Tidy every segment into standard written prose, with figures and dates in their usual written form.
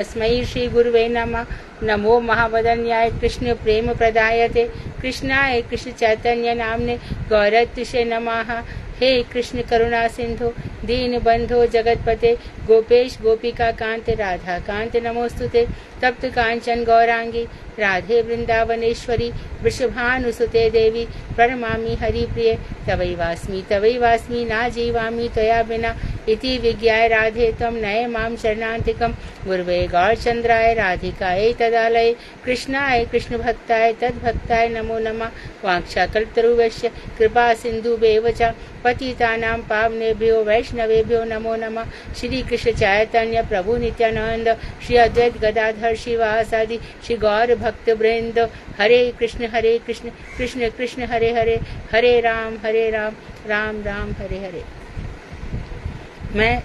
तस्मै श्री गुरुवे नमः। नमो महावदन्याय कृष्ण प्रेम प्रदायते कृष्णाय कृष्ण चैतन्य नामने गौरत्से नमः। हे कृष्ण करुणा सिंधु दीन बंधो जगतपते गोपेश गोपिका कांत राधा कांत नमोस्तुते। तप्त कांचन गौरांगी राधे वृंदावनेश्वरी वृषभानुसुते देवी प्रणमामि हरिप्रिये। तवैवास्मि ना जीवामि त्वया बिना इति विज्ञाय राधे त्वं नये मां शरणान्तिकं। गुरुवे गौरचन्द्राय राधिकायै तदालये कृष्णाय कृष्णभक्ताय तद्भक्ताय नमो नमः। वाञ्छाकल्पतरुभ्यश्च कृपा सिन्धुभ्येव च पतितानां पावनेभ्यो वैष्णवेभ्यो नमो नमः। श्री कृष्ण चैतन्य प्रभु नित्यानंद श्री अद्वैत गदाधर श्रीवासादि श्री गौर भक्त वृंद। हरे कृष्ण कृष्ण कृष्ण हरे हरे, हरे राम राम राम हरे हरे। मैं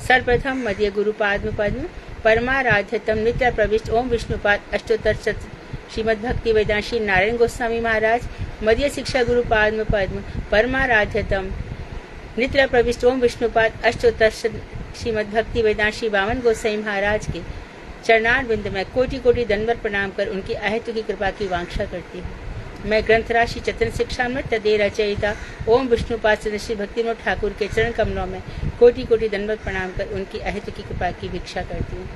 सर्वप्रथम मध्य गुरु पद्म परमाराध्यतम नित्य प्रविष्ट ओम विष्णुपाद अष्टोत्तर श्रीमद् भक्ति वेदांत श्री नारायण गोस्वामी महाराज मध्य शिक्षा गुरु पद्म परमाराध्यतम नित्य प्रविष्ट ओम विष्णुपाद अष्टोत्तर श्रीमद् भक्ति वेदांत श्री वामन गोसाई महाराज के चरणारविंद में कोटि कोटि दंडवत प्रणाम कर उनकी अहेतु की कृपा की वांछा करती हूँ। मैं ग्रंथराज श्री चतन शिक्षामृत तदे रचयिता ओम विष्णुपाद श्री भक्तिविनोद ठाकुर के चरण कमलों में कोटि कोटि दंडवत प्रणाम कर उनकी अहेतु की कृपा की भिक्षा करती हूँ।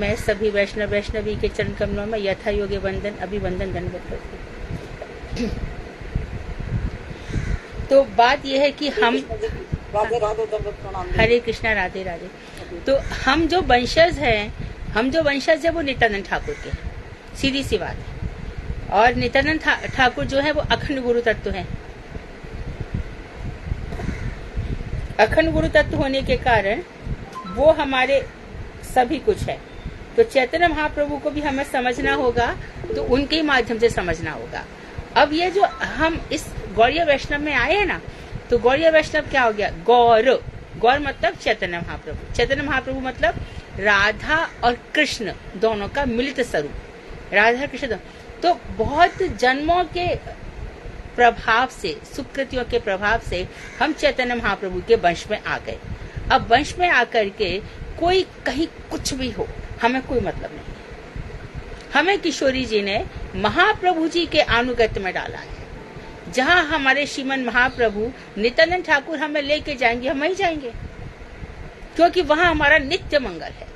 मैं सभी वैष्णवी के चरण कमलों में यथा योग्य वंदन अभिवंदन दंडवत करती हूँ। तो बात यह है कि हम हरे कृष्णा राधे राधे। तो हम जो वंशज हैं वो नित्यानंद ठाकुर के, सीधी सी बात है। और नित्यानंद ठाकुर जो है वो अखंड गुरु तत्व है। अखंड गुरु तत्व होने के कारण वो हमारे सभी कुछ है। तो चैतन्य महाप्रभु को भी हमें समझना होगा, तो उनके ही माध्यम से समझना होगा। अब ये जो हम इस गौड़ीय वैष्णव में आए हैं ना, तो गौड़ीय वैष्णव क्या हो गया? गौर मतलब चैतन्य महाप्रभु, चैतन्य महाप्रभु मतलब राधा और कृष्ण दोनों का मिलित स्वरूप, राधा कृष्ण दोनों। तो बहुत जन्मों के प्रभाव से, सुकृतियों के प्रभाव से हम चैतन्य महाप्रभु के वंश में आ गए। अब वंश में आकर के कोई कहीं कुछ भी हो, हमें कोई मतलब नहीं है। हमें किशोरी जी ने महाप्रभु जी के अनुगत्य में डाला है। जहां हमारे श्रीमन महाप्रभु नित्यानंद ठाकुर हमें लेके जाएंगे, हम वहीं जाएंगे, क्योंकि वहां हमारा नित्य मंगल है।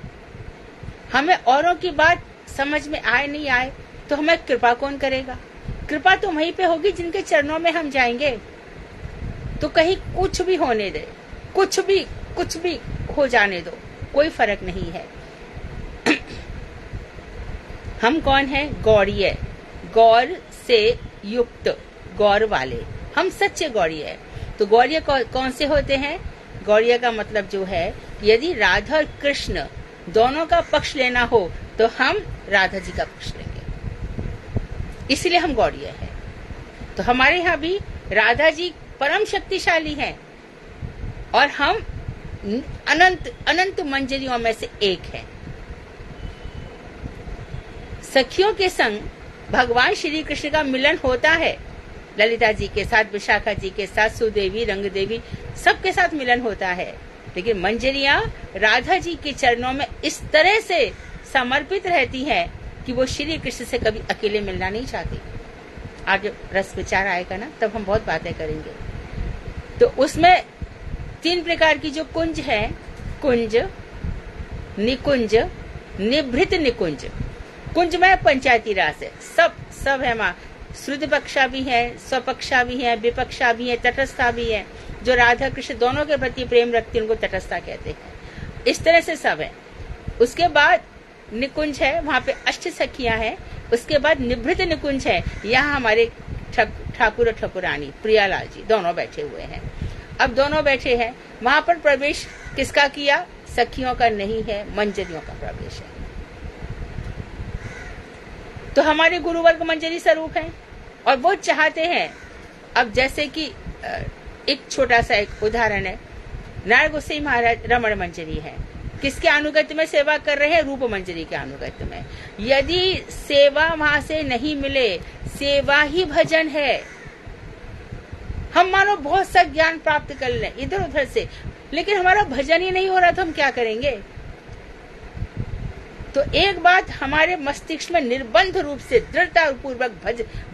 हमें औरों की बात समझ में आए नहीं आए तो हमें कृपा कौन करेगा? कृपा तो वहीं पे होगी जिनके चरणों में हम जाएंगे। तो कहीं कुछ भी होने दे, कुछ भी हो जाने दो, कोई फर्क नहीं है। हम कौन है? गौड़ीय, गौर से युक्त, गौर वाले, हम सच्चे गौड़ीय है। तो गौड़ीय कौन से होते हैं? गौड़ीय का मतलब जो है, यदि राधा और कृष्ण दोनों का पक्ष लेना हो तो हम राधा जी का पक्ष लेंगे, इसलिए हम गौड़ीय हैं। तो हमारे यहाँ भी राधा जी परम शक्तिशाली हैं और हम अनंत मंजरियों में से एक हैं। सखियों के संग भगवान श्री कृष्ण का मिलन होता है, ललिता जी के साथ, विशाखा जी के साथ, सुदेवी, रंग देवी, सबके साथ मिलन होता है। लेकिन मंजरियां राधा जी के चरणों में इस तरह से समर्पित रहती हैं कि वो श्री कृष्ण से कभी अकेले मिलना नहीं चाहती। आगे रस विचार आएगा ना, तब हम बहुत बातें करेंगे। तो उसमें 3 प्रकार की जो कुंज है, कुंज, निकुंज, निभृत निकुंज। कुंज में पंचायती रास है, सब है माँ। श्रुति पक्षा भी है, स्वपक्षा भी है, विपक्षा भी है, तटस्था भी है। जो राधा कृष्ण दोनों के प्रति प्रेम रखती है उनको तटस्था कहते हैं। इस तरह से सब है। उसके बाद निकुंज है, वहां पे अष्ट सखियां हैं। उसके बाद निभृत निकुंज है, यहाँ हमारे ठाकुर और ठाकुरानी प्रियालाल जी दोनों बैठे हुए हैं। अब दोनों बैठे हैं, वहां पर प्रवेश किसका किया? सखियों का नहीं है, मंजरियों का प्रवेश है। तो हमारे गुरुवर्ग मंजरी स्वरूप है और वो चाहते हैं। अब जैसे कि एक छोटा सा एक उदाहरण है, नारायण गोसाई महाराज रमण मंजरी है। किसके अनुगत्य में सेवा कर रहे हैं? रूप मंजरी के अनुगत्य में। यदि सेवा वहां से नहीं मिले, सेवा ही भजन है। हम मानो बहुत सा ज्ञान प्राप्त कर लें इधर उधर से, लेकिन हमारा भजन ही नहीं हो रहा तो हम क्या करेंगे? तो एक बात हमारे मस्तिष्क में निर्बंध रूप से दृढ़ता पूर्वक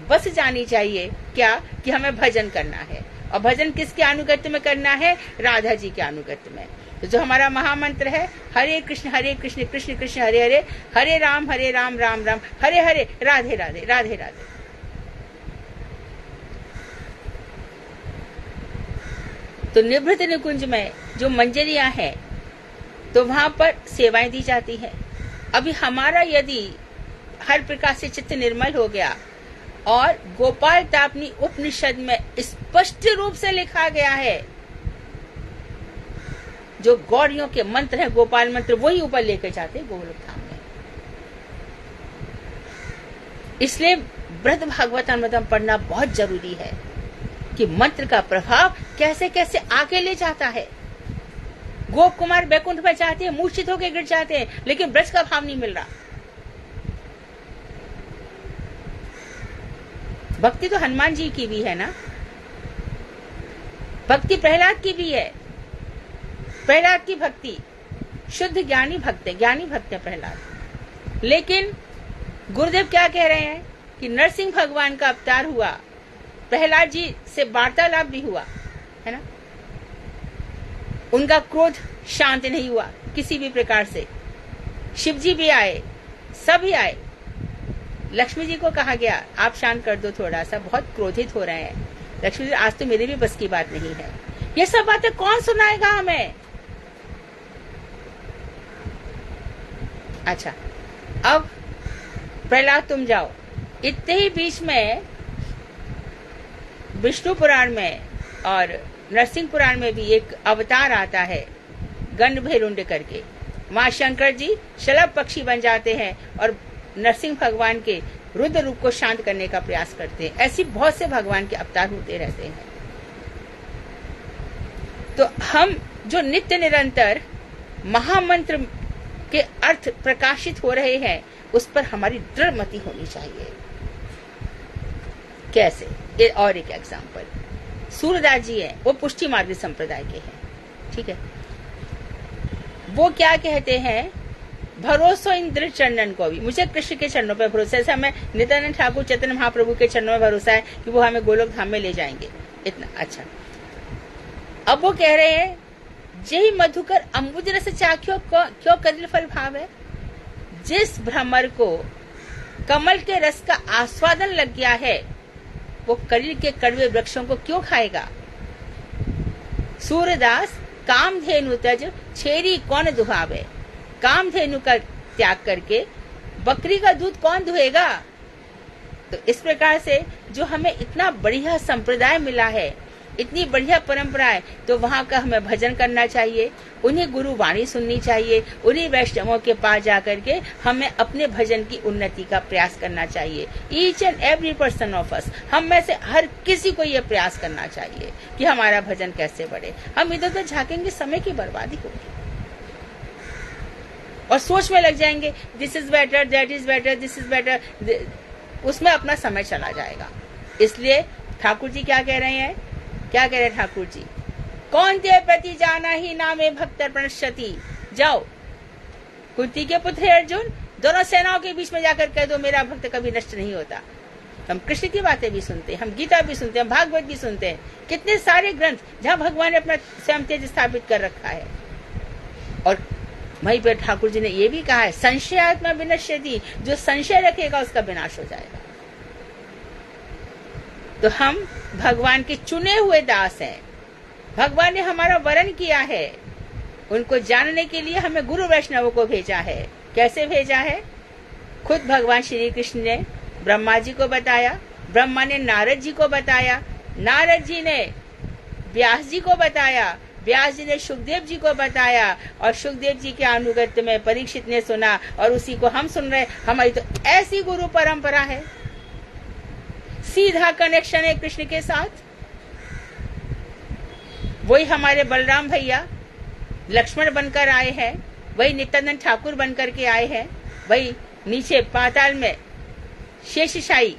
बस जानी चाहिए, क्या, कि हमें भजन करना है। और भजन किसके अनुगत्य में करना है? राधा जी के अनुगत्य में। तो जो हमारा महामंत्र है, हरे कृष्ण कृष्ण कृष्ण हरे हरे, हरे राम राम राम हरे हरे, राधे राधे राधे राधे। तो निभृत निकुंज में जो मंजरियां हैं, तो वहां पर सेवाएं दी जाती है। अभी हमारा यदि हर प्रकार से चित्त निर्मल हो गया, और गोपाल तापनी उपनिषद में स्पष्ट रूप से लिखा गया है, जो गौड़ियों के मंत्र है, गोपाल मंत्र, वही ऊपर लेकर जाते हैं गोलोक धाम में। इसलिए ब्रज भागवतामृतम पढ़ना बहुत जरूरी है कि मंत्र का प्रभाव कैसे कैसे आगे ले जाता है। गोप कुमार बैकुंठ में जाते हैं, मूर्छित होकर गिर जाते हैं, लेकिन ब्रज का भाव नहीं मिल रहा। भक्ति तो हनुमान जी की भी है ना, भक्ति प्रहलाद की भी है। प्रहलाद की भक्ति शुद्ध ज्ञानी भक्त है प्रहलाद। लेकिन गुरुदेव क्या कह रहे हैं कि नरसिंह भगवान का अवतार हुआ, प्रहलाद जी से वार्तालाप भी हुआ है ना, उनका क्रोध शांत नहीं हुआ किसी भी प्रकार से। शिव जी भी आए, सभी आए। लक्ष्मी जी को कहा गया आप शांत कर दो थोड़ा सा, बहुत क्रोधित हो रहे हैं। लक्ष्मी जी, आज तो मेरे भी बस की बात नहीं है। ये सब बातें कौन सुनाएगा हमें? अच्छा, अब प्रहलाद तुम जाओ। इतने ही बीच में विष्णु पुराण में और नरसिंह पुराण में भी एक अवतार आता है, गंड भैरुंड करके। मां शंकर जी शलभ पक्षी बन जाते हैं और नरसिंह भगवान के रुद्र रूप को शांत करने का प्रयास करते हैं। ऐसी बहुत से भगवान के अवतार होते रहते हैं। तो हम जो नित्य निरंतर महामंत्र के अर्थ प्रकाशित हो रहे हैं, उस पर हमारी दृढ़ मति होनी चाहिए। कैसे? और एक एग्जाम्पल, सूरदास जी हैं, वो पुष्टि मार्ग संप्रदाय के हैं, ठीक है। वो क्या कहते हैं, भरोसा इंद्र चरणन को भी, मुझे कृष्ण के चरणों पर भरोसा है। हमें नित्यानंद ठाकुर चैतन्य महाप्रभु के चरणों में भरोसा है कि वो हमें गोलोक धाम में ले जाएंगे, इतना अच्छा। अब वो कह रहे हैं, जही मधुकर अम्बुज रस चाख्यो क्यों करिल फल भाव है। जिस भ्रमर को कमल के रस का आस्वादन लग गया है, वो कलिल के कड़वे वृक्षों को क्यों खाएगा। सूरदास कामधेनु तज छेरी कौन दुहावे। कामधेनु का त्याग करके बकरी का दूध कौन दुहेगा। तो इस प्रकार से जो हमें इतना बढ़िया संप्रदाय मिला है, इतनी बढ़िया परंपरा है, तो वहाँ का हमें भजन करना चाहिए, उन्हीं गुरु वाणी सुननी चाहिए, उन्हीं वैष्णवों के पास जाकर के हमें अपने भजन की उन्नति का प्रयास करना चाहिए। Each and every person of us, हम में से हर किसी को ये प्रयास करना चाहिए कि हमारा भजन कैसे बढ़े। हम इधर उधर झाकेंगे, समय की बर्बादी होगी और सोच में लग जाएंगे, this is better, that is better, this is better, उसमें अपना समय चला जाएगा। इसलिए ठाकुर जी क्या कह रहे हैं, क्या कह रहे हैं ठाकुर जी, कौन ते प्रति जाना ही नामे भक्त प्रणश्यति। जाओ कुंती के पुत्र अर्जुन, दोनों सेनाओं के बीच में जाकर कह दो मेरा भक्त कभी नष्ट नहीं होता। हम कृष्ण की बातें भी सुनते हैं, हम गीता भी सुनते हैं, भागवत भी सुनते हैं, कितने सारे ग्रंथ जहाँ भगवान ने अपना स्वयं तेज स्थापित कर रखा है। और वहीं पर ठाकुर जी ने ये भी कहा है, संशयात्मा विनश्यति, जो संशय रखेगा उसका विनाश हो जाएगा। तो हम भगवान के चुने हुए दास हैं, भगवान ने हमारा वरण किया है, उनको जानने के लिए हमें गुरु वैष्णवों को भेजा है। कैसे भेजा है? खुद भगवान श्री कृष्ण ने ब्रह्मा जी को बताया, ब्रह्मा ने नारद जी को बताया, नारद जी ने व्यास जी को बताया, व्यास जी ने सुखदेव जी को बताया, और सुखदेव जी के अनुगत्य में परीक्षित ने सुना, और उसी को हम सुन रहे। हमारी तो ऐसी गुरु परंपरा है, सीधा कनेक्शन है कृष्ण के साथ। वही हमारे बलराम भैया लक्ष्मण बनकर आए हैं, वही नित्यानंद ठाकुर बनकर के आए हैं, वही नीचे पाताल में शेषशाही,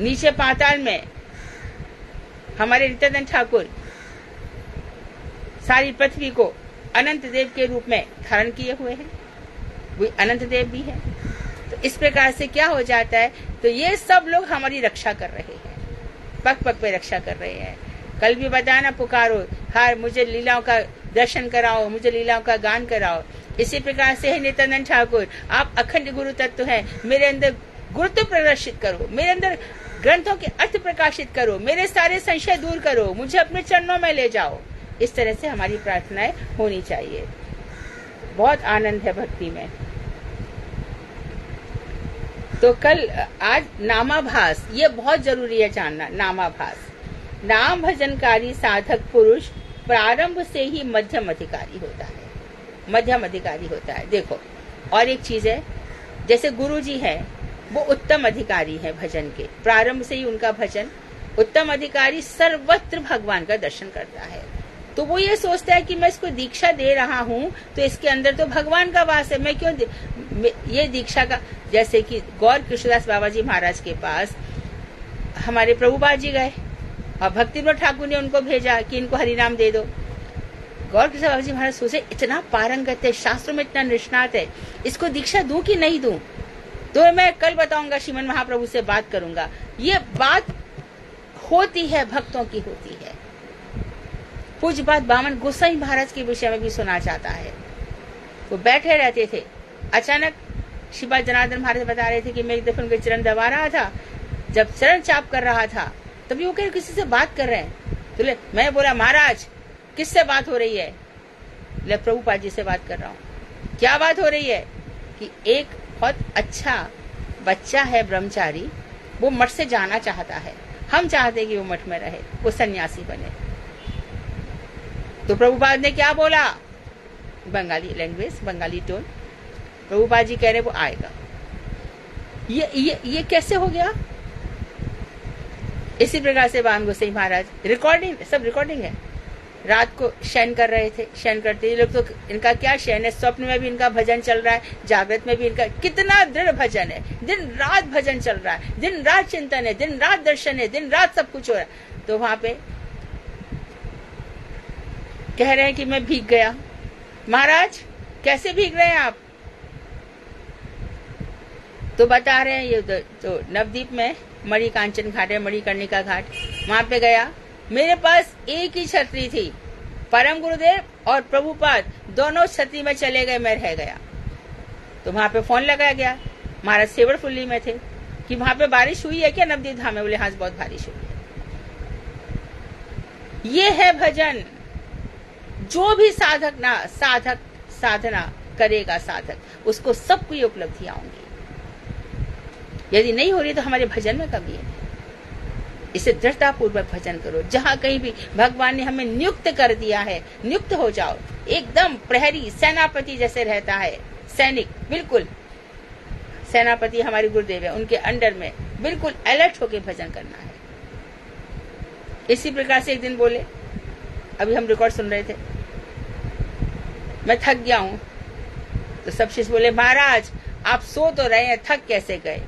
नीचे पाताल में हमारे नित्यानंद ठाकुर सारी पृथ्वी को अनंत देव के रूप में धारण किए हुए हैं। वो अनंत देव भी है। तो इस प्रकार से क्या हो जाता है, तो ये सब लोग हमारी रक्षा कर रहे हैं, पग पग पे रक्षा कर रहे हैं। कल भी बताना, पुकारो हर मुझे लीलाओं का दर्शन कराओ, मुझे लीलाओं का गान कराओ। इसी प्रकार से है नित्यानंद ठाकुर, आप अखंड गुरु तत्व हैं, मेरे अंदर गुरुत्व प्रदर्शित करो, मेरे अंदर ग्रंथों के अर्थ प्रकाशित करो, मेरे सारे संशय दूर करो, मुझे अपने चरणों में ले जाओ। इस तरह से हमारी प्रार्थनाएं होनी चाहिए। बहुत आनंद है भक्ति में। तो कल आज नामाभास, ये बहुत जरूरी है जानना। नामाभास, नाम भजनकारी साधक पुरुष प्रारंभ से ही मध्यम अधिकारी होता है, मध्यम अधिकारी होता है। देखो, और एक चीज है, जैसे गुरु जी है वो उत्तम अधिकारी है भजन के, प्रारंभ से ही उनका भजन। उत्तम अधिकारी सर्वत्र भगवान का दर्शन करता है, तो वो ये सोचता है कि मैं इसको दीक्षा दे रहा हूँ तो इसके अंदर तो भगवान का वास है, मैं क्यों ये दीक्षा का। जैसे कि गौर कृष्णदास बाबा जी महाराज के पास हमारे प्रभुपाद जी गए और भक्ति विनोद ठाकुर ने उनको भेजा कि इनको हरिनाम दे दो। गौर कृष्ण बाबा जी महाराज सोचे इतना पारंगत है, शास्त्रों में इतना निष्णात है, इसको दीक्षा दूं कि नहीं दूं। तो मैं कल बताऊंगा, श्रीमन महाप्रभु से बात करूंगा। ये बात होती है, भक्तों की होती है। पूज्य बात बामन गोसाई महाराज के विषय में भी सुना जाता है। वो बैठे रहते थे, अचानक शिवा जनार्दन महाराज बता रहे थे कि मैं एक दफे उनके चरण दबा रहा था, जब चरण चाप कर रहा था तभी वो कह किसी से बात कर रहे हैं। तो मैं बोला महाराज किससे बात हो रही है? ले प्रभुपाद जी से बात कर रहा हूँ। क्या बात हो रही है? कि एक बहुत अच्छा बच्चा है ब्रह्मचारी, वो मठ से जाना चाहता है, हम चाहते कि वो मठ में रहे, वो सन्यासी बने। तो प्रभुपाद ने क्या बोला, बंगाली लैंग्वेज, बंगाली टोन, प्रभुपाद जी कह रहे वो आएगा। ये कैसे हो गया? इसी प्रकार से बामन गोसाई महाराज, रिकॉर्डिंग, सब रिकॉर्डिंग है, रात को शयन कर रहे थे, शयन करते लोग तो इनका क्या शयन है, स्वप्न में भी इनका भजन चल रहा है, जागृत में भी इनका कितना दृढ़ भजन है, दिन रात भजन चल रहा है, दिन रात चिंतन है, दिन रात दर्शन है, दिन रात सब कुछ हो रहा है। तो वहां पे कह रहे हैं कि मैं भीग गया। महाराज कैसे भीग रहे हैं आप? तो बता रहे हैं ये तो नवदीप में मणिकांचन घाट है, मणिकर्णिका घाट, वहां पे गया, मेरे पास एक ही छतरी थी, परम गुरुदेव और प्रभुपाद दोनों छतरी में चले गए, मैं रह गया। तो वहां पे फोन लगाया गया, महाराज सेवरफुल्ली में थे, कि वहां पे बारिश हुई है क्या नवदीप धाम में? बोले हाँ बहुत बारिश हुई है। ये है भजन। जो भी साधना करेगा साधक, उसको सब कोई उपलब्धियां होंगी। यदि नहीं हो रही तो हमारे भजन में कमी है। इसे दृढ़ता पूर्वक भजन करो। जहां कहीं भी भगवान ने हमें नियुक्त कर दिया है, नियुक्त हो जाओ। एकदम प्रहरी सेनापति जैसे रहता है, सैनिक, बिल्कुल सेनापति हमारे गुरुदेव है, उनके अंडर में बिल्कुल अलर्ट होकर भजन करना है। इसी प्रकार से एक दिन बोले, अभी हम रिकॉर्ड सुन रहे थे, मैं थक गया हूं। तो सब शिष्य बोले महाराज आप सो तो रहे हैं, थक कैसे गए?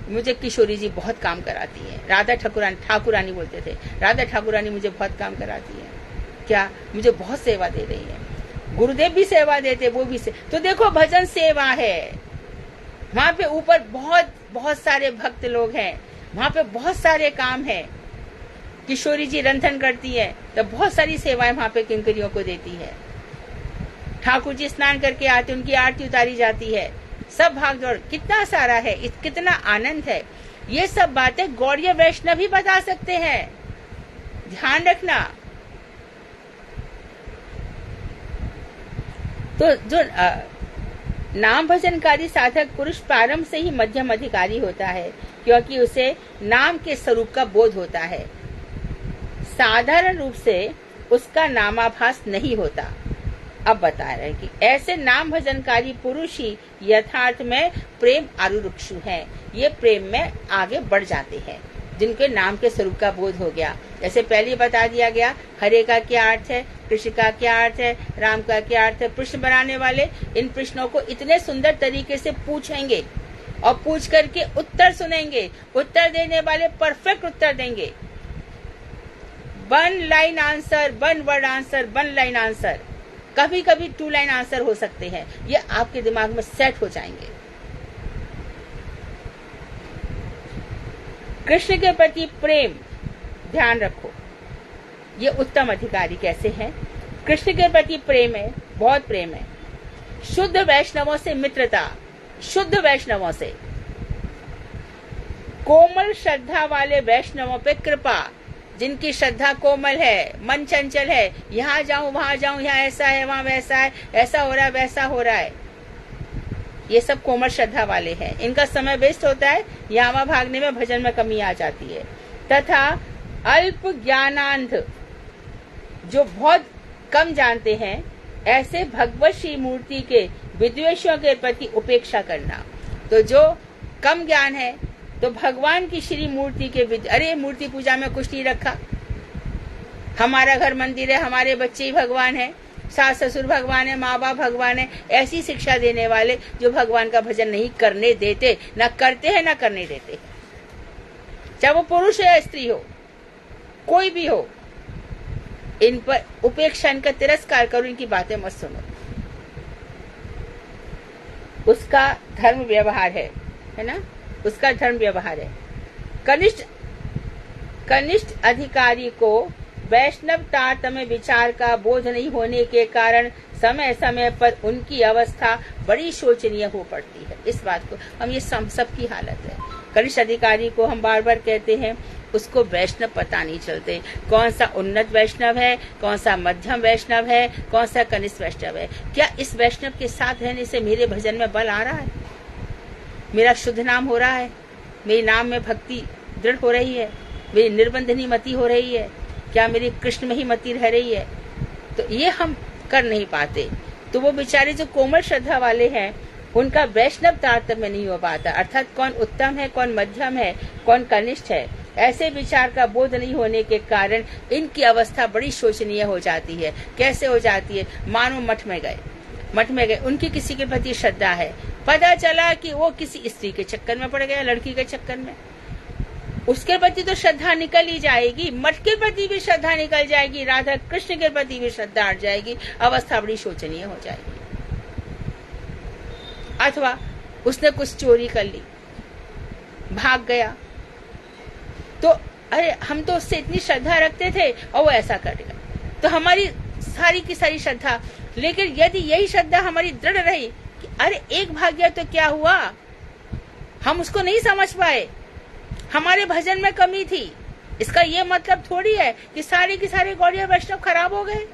मुझे किशोरी जी बहुत काम कराती है, राधा ठाकुरानी बोलते थे, राधा ठाकुरानी मुझे बहुत काम कराती है। क्या? मुझे बहुत सेवा दे रही है। गुरुदेव भी सेवा देते, वो भी तो देखो भजन सेवा है। वहां पे ऊपर बहुत बहुत सारे भक्त लोग हैं, वहां पे बहुत सारे काम है। किशोरी जी रंथन करती है तो बहुत सारी सेवाएं वहां पे किंकरियों को देती है। ठाकुर जी स्नान करके आते, उनकी आरती उतारी जाती है, सब भाग दौड़, कितना सारा है, कितना आनंद है। ये सब बातें गौड़ीय वैष्णव भी बता सकते हैं, ध्यान रखना। तो जो नाम भजनकारी साधक पुरुष प्रारंभ से ही मध्यम अधिकारी होता है, क्योंकि उसे नाम के स्वरूप का बोध होता है। साधारण रूप से उसका नामाभास नहीं होता। अब बता रहे हैं कि ऐसे नाम भजनकारी पुरुष ही यथार्थ में प्रेम आरुरुक्षु हैं। ये प्रेम में आगे बढ़ जाते हैं, जिनके नाम के स्वरूप का बोध हो गया। जैसे पहले बता दिया गया, हरे का क्या अर्थ है, कृष्ण का क्या अर्थ है, राम का क्या अर्थ है। प्रश्न बनाने वाले इन प्रश्नों को इतने सुंदर तरीके से पूछेंगे और पूछ करके उत्तर सुनेंगे, उत्तर देने वाले परफेक्ट उत्तर देंगे। 1 line answer, 1 word answer, 1 line answer. कभी कभी 2 लाइन आंसर हो सकते हैं, ये आपके दिमाग में सेट हो जाएंगे। कृष्ण के प्रति प्रेम, ध्यान रखो, ये उत्तम अधिकारी कैसे हैं। कृष्ण के प्रति प्रेम है, बहुत प्रेम है। शुद्ध वैष्णवों से मित्रता, शुद्ध वैष्णवों से, कोमल श्रद्धा वाले वैष्णवों पे कृपा, जिनकी श्रद्धा कोमल है, मन चंचल है, यहाँ जाऊं वहां जाऊं, यहाँ ऐसा है वहां वैसा है, ऐसा हो रहा है वैसा हो रहा है, ये सब कोमल श्रद्धा वाले हैं। इनका समय वेस्ट होता है, यहाँ वहां भागने में भजन में कमी आ जाती है। तथा अल्प ज्ञानांध, जो बहुत कम जानते हैं, ऐसे भगवत श्री मूर्ति के विद्वेषों के प्रति उपेक्षा करना। तो जो कम ज्ञान है तो भगवान की श्री मूर्ति के अरे मूर्ति पूजा में कुछ नहीं रखा, हमारा घर मंदिर है, हमारे बच्चे ही भगवान है, सास ससुर भगवान है, माँ बाप भगवान है, ऐसी शिक्षा देने वाले जो भगवान का भजन नहीं करने देते, ना करते हैं ना करने देते, चाहे वो पुरुष हो या स्त्री हो, कोई भी हो, इन पर उपेक्षा, इनका तिरस्कार करो, इनकी बातें मत सुनो। उसका धर्म व्यवहार है ना, उसका धर्म व्यवहार है। कनिष्ठ अधिकारी को वैष्णव तारतम्य विचार का बोध नहीं होने के कारण समय समय पर उनकी अवस्था बड़ी शोचनीय हो पड़ती है। इस बात को हम, ये सबकी हालत है। कनिष्ठ अधिकारी को हम बार बार कहते हैं, उसको वैष्णव पता नहीं चलते, कौन सा उन्नत वैष्णव है, कौन सा मध्यम वैष्णव है, कौन सा कनिष्ठ वैष्णव है। क्या इस वैष्णव के साथ रहने से मेरे भजन में बल आ रहा है, मेरा शुद्ध नाम हो रहा है, मेरे नाम में भक्ति दृढ़ हो रही है, मेरी निर्बंधनी मति हो रही है, क्या मेरी कृष्ण में ही मति रह रही है। तो ये हम कर नहीं पाते। तो वो बेचारे जो कोमल श्रद्धा वाले हैं, उनका वैष्णव तारतम्य नहीं हो पाता, अर्थात कौन उत्तम है, कौन मध्यम है, कौन कनिष्ठ है, ऐसे विचार का बोध नहीं होने के कारण इनकी अवस्था बड़ी शोचनीय हो जाती है। कैसे हो जाती है, मानो मठ में गए, उनकी किसी के प्रति श्रद्धा है, पता चला कि वो किसी स्त्री के चक्कर में पड़ गया, लड़की के चक्कर में, उसके प्रति तो श्रद्धा निकल ही जाएगी, मठ के प्रति भी श्रद्धा निकल जाएगी, राधा कृष्ण के प्रति भी श्रद्धा हट जाएगी, अवस्था बड़ी शोचनीय हो जाएगी। अथवा उसने कुछ चोरी कर ली, भाग गया, तो अरे हम तो उससे इतनी श्रद्धा रखते थे और वो ऐसा करेगा, तो हमारी सारी की सारी श्रद्धा। लेकिन यदि यही श्रद्धा हमारी दृढ़ रही कि अरे एक भाग गया तो क्या हुआ, हम उसको नहीं समझ पाए, हमारे भजन में कमी थी, इसका ये मतलब थोड़ी है कि सारे के सारे गौड़िया वैष्णव खराब हो गए।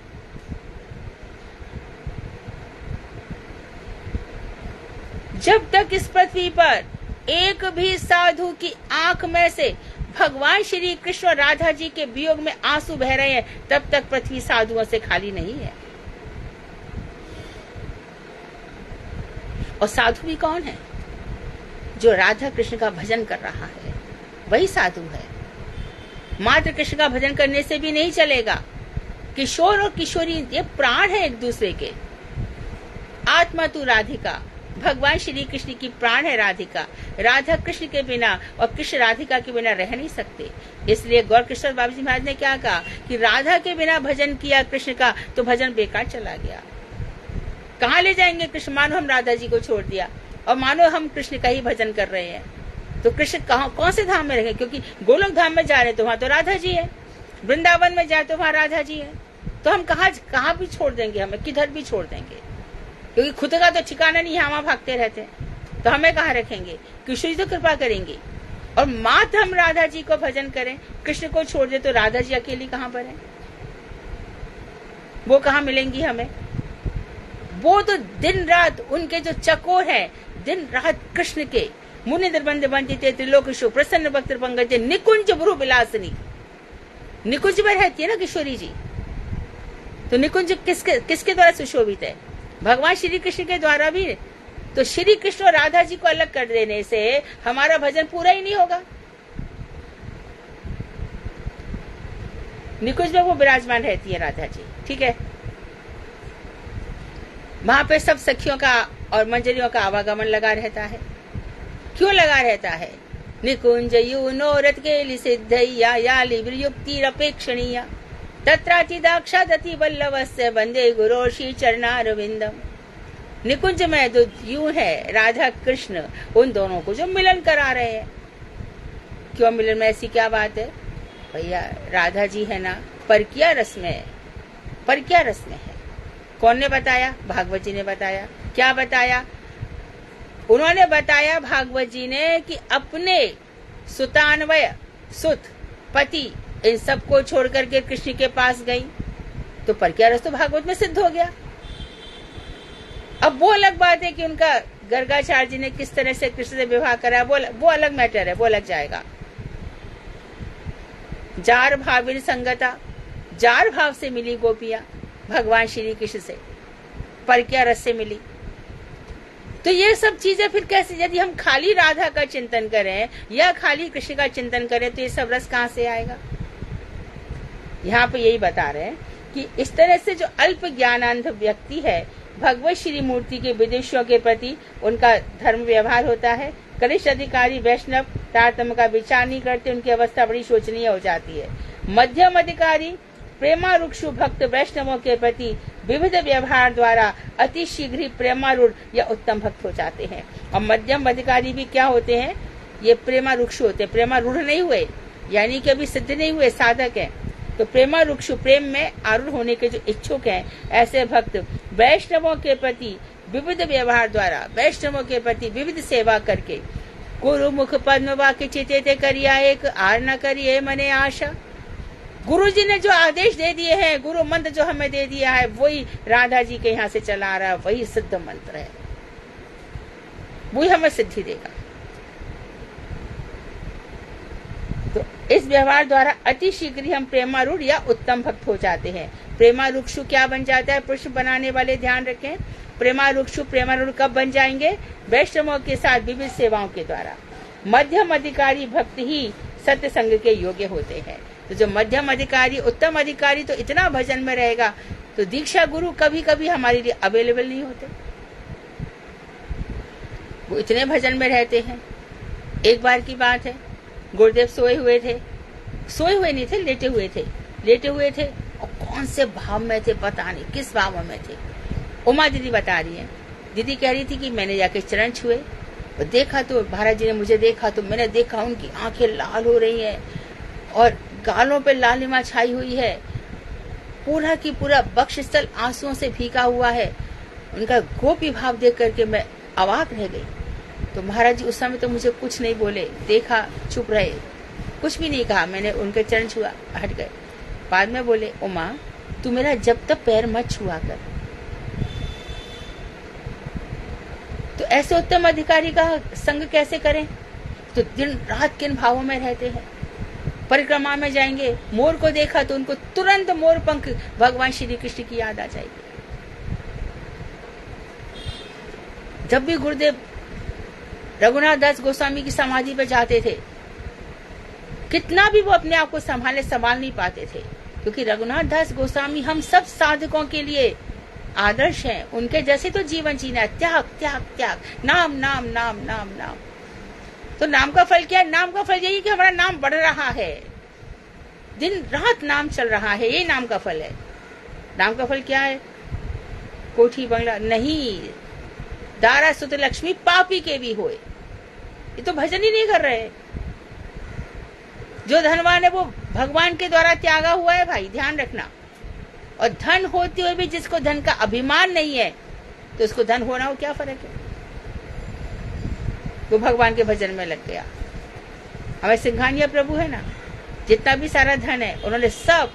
जब तक इस पृथ्वी पर एक भी साधु की आंख में से भगवान श्री कृष्ण और राधा जी के वियोग में आंसू बह रहे हैं, तब तक पृथ्वी साधुओं से खाली नहीं है। और साधु भी कौन है, जो राधा कृष्ण का भजन कर रहा है, वही साधु है। मात्र कृष्ण का भजन करने से भी नहीं चलेगा। किशोर और किशोरी ये प्राण है एक दूसरे के। आत्मा तू राधिका, भगवान श्री कृष्ण की प्राण है राधिका। राधा कृष्ण के बिना और कृष्ण राधिका के बिना रह नहीं सकते। इसलिए गौर कृष्ण बाबू जी महाराज ने क्या कहा कि राधा के बिना भजन किया कृष्ण का तो भजन बेकार चला गया। कहाँ ले जाएंगे कृष्ण, मानो हम राधा जी को छोड़ दिया और मानो हम कृष्ण का ही भजन कर रहे हैं, तो कृष्ण कौन से धाम में रहेंगे, क्योंकि गोलोक धाम में जा रहे तो वहां तो राधा जी है, वृंदावन में जाए तो वहां राधा जी है, तो हम कहाँ भी छोड़ देंगे, हमें किधर भी छोड़ देंगे, क्योंकि खुद का तो ठिकाना नहीं, हम भागते रहते हैं, तो हमें कहाँ रखेंगे। कृष्ण जी तो कृपा करेंगे और मात्र हम राधा जी को भजन करें, कृष्ण को छोड़ दे तो राधा जी अकेली कहाँ पर है, वो कहाँ मिलेंगी हमें। वो तो दिन रात उनके जो चकोर है, दिन रात कृष्ण के मुनि निर्बंध वंदिते त्रिलोकेशु प्रसन्न भक्त पंकज निकुंज भ्रू विलासिनी, निकुंज में रहती है ना किशोरी जी, तो निकुंज किसके द्वारा सुशोभित है, भगवान श्री कृष्ण के द्वारा भी। तो श्री कृष्ण और राधा जी को अलग कर देने से हमारा भजन पूरा ही नहीं होगा। निकुंज में वो विराजमान रहती है राधा जी, ठीक है, वहां पे सब सखियों का और मंजरियों का आवागमन लगा रहता है। क्यों लगा रहता है, निकुंज यूनोरथ के सिद्धैया या युक्ति अपेक्षणीय, तत्रातिदाक्षादति वल्लभस्य वंदे गुरो श्री चरणारविंदम। निकुंज में तो यूं है राधा कृष्ण उन दोनों को जो मिलन करा रहे हैं। क्यों मिलन में, ऐसी क्या बात है भैया? राधा जी है ना परकिया रस में है, परकिया रस में है। कौन ने बताया? भागवत जी ने बताया। क्या बताया? उन्होंने बताया भागवत जी ने कि अपने सुतान्वय, सुत, पति, इन सबको छोड़ करके कृष्ण के पास गई, तो परकिया रस तो भागवत में सिद्ध हो गया। अब वो अलग बात है कि उनका गर्गाचार्य जी ने किस तरह से कृष्ण से विवाह करा, वो अलग मैटर है, वो अलग जाएगा। जार भाविन संगता, जार भाव से मिली गोपियां भगवान श्री कृष्ण से, परकिया रस से मिली। तो ये सब चीजें फिर कैसे, यदि हम खाली राधा का चिंतन करें या खाली कृष्ण का चिंतन करें तो ये सब रस कहां से आएगा? यहाँ पे यही बता रहे हैं कि इस तरह से जो अल्प ज्ञानांध व्यक्ति है, भगवत श्री मूर्ति के विदेशियों के प्रति उनका धर्म व्यवहार होता है। कनिष्ठ अधिकारी वैष्णव तारतम्य का विचार नहीं करते, उनकी अवस्था बड़ी शोचनीय हो जाती है। मध्यम अधिकारी प्रेमारूढ़ भक्त वैष्णवों के प्रति विविध व्यवहार द्वारा अति शीघ्र ही प्रेमारूढ़ या उत्तम भक्त हो जाते हैं। और मध्यम अधिकारी भी क्या होते हैं? ये प्रेमारूढ़ होते हैं, प्रेमारूढ़ नहीं हुए, यानी कि अभी सिद्ध नहीं हुए, साधक हैं। तो प्रेमारूढ़, प्रेम में आरूढ़ होने के जो इच्छुक हैं, ऐसे भक्त वैष्णवों के प्रति विविध व्यवहार द्वारा, वैष्णवों के प्रति विविध सेवा करके, गुरु मुख पद्म वाक्य चिते करिया एक, आर न करिए मने आशा। गुरु जी ने जो आदेश दे दिए हैं, गुरु मंत्र जो हमें दे दिया है, वही राधा जी के यहाँ से चला रहा है, वही सिद्ध मंत्र है, वही हमें सिद्धि देगा। तो इस व्यवहार द्वारा अति शीघ्र ही हम प्रेमारूढ़ या उत्तम भक्त हो जाते हैं। प्रेमारूढ़ क्या बन जाता है? प्रश्न बनाने वाले ध्यान रखें। प्रेमारूढ़ कब बन जाएंगे? वैष्णवों के साथ विविध सेवाओं के द्वारा। मध्यम अधिकारी भक्त ही सत्य संग के योग्य होते हैं। तो जो मध्यम अधिकारी, उत्तम अधिकारी तो इतना भजन में रहेगा, तो दीक्षा गुरु कभी कभी हमारे लिए अवेलेबल नहीं होते, वो इतने भजन में रहते हैं। एक बार की बात है, गुरुदेव सोए हुए नहीं थे, लेटे हुए थे और कौन से भाव में थे पता नहीं, किस भाव में थे। उमा दीदी बता रही है, दीदी कह रही थी कि मैंने जाके चरण छुए और देखा तो महाराज जी ने मुझे देखा, तो मैंने देखा उनकी आंखें लाल हो रही हैं और गालों पे लालिमा छाई हुई है, पूरा की पूरा वक्षस्थल आंसुओं से भीगा हुआ है। उनका गोपी भाव देख करके मैं अवाक रह गई। तो महाराज जी उस समय तो मुझे कुछ नहीं बोले, देखा, चुप रहे, कुछ भी नहीं कहा। मैंने उनके चरण छुआ, हट गए। बाद में बोले, उमा तू मेरा जब तक पैर मत छुआ कर। तो ऐसे उत्तम अधिकारी का संग कैसे करें? तो दिन रात किन भावों में रहते हैं। परिक्रमा में जाएंगे, मोर को देखा तो उनको तुरंत मोर पंख भगवान श्री कृष्ण की याद आ जाएगी। जब भी गुरुदेव रघुनाथ दास गोस्वामी की समाधि पर जाते थे, कितना भी वो अपने आप को संभाल नहीं पाते थे, क्योंकि रघुनाथ दास गोस्वामी हम सब साधकों के लिए आदर्श हैं। उनके जैसे तो जीवन जीना, त्याग त्याग त्याग, नाम नाम नाम नाम नाम। तो नाम का फल क्या है? नाम का फल यही कि हमारा नाम बढ़ रहा है, दिन रात नाम चल रहा है, ये नाम का फल है। नाम का फल क्या है? कोठी बंगला नहीं, दारा सुत लक्ष्मी पापी के भी होए। ये तो भजन ही नहीं कर रहे। जो धनवान है वो भगवान के द्वारा त्यागा हुआ है भाई, ध्यान रखना। और धन होते हुए भी जिसको धन का अभिमान नहीं है, तो उसको धन होना हो क्या फर्क है? वो भगवान के भजन में लग गया। हमें सिंघानिया प्रभु है ना, जितना भी सारा धन है उन्होंने सब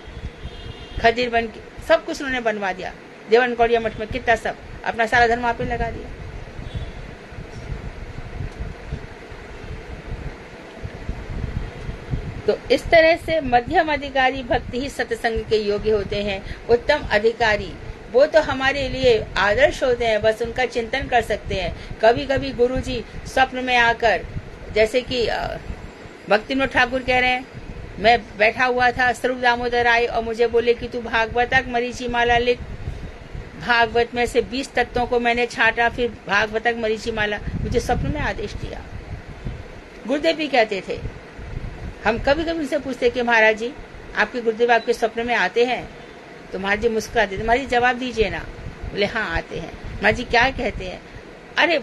खदीर बन के सब कुछ उन्होंने बनवा दिया। देवन कौड़िया मठ में कितना सब अपना सारा धन वहां पे लगा दिया। तो इस तरह से मध्यम अधिकारी भक्ति ही सत्संग के योग्य होते हैं। उत्तम अधिकारी वो तो हमारे लिए आदर्श होते हैं, बस उनका चिंतन कर सकते हैं। कभी कभी गुरुजी स्वप्न में आकर, जैसे कि भक्तिविनोद ठाकुर कह रहे हैं, मैं बैठा हुआ था, स्वरूप दामोदर आए और मुझे बोले कि तू भागवतक मरीची माला लिख। भागवत में से 20 तत्वों को मैंने छाटा, फिर भागवतक मरीची माला मुझे स्वप्न में आदेश दिया। गुरुदेव भी कहते थे, हम कभी कभी उनसे पूछते कि महाराज जी आपके गुरुदेव आपके स्वप्न में आते हैं? तो महाराज जी मुस्कुराते थे, महाराज जी जवाब दीजिए ना। बोले हाँ आते हैं। महाराज जी क्या कहते हैं? अरे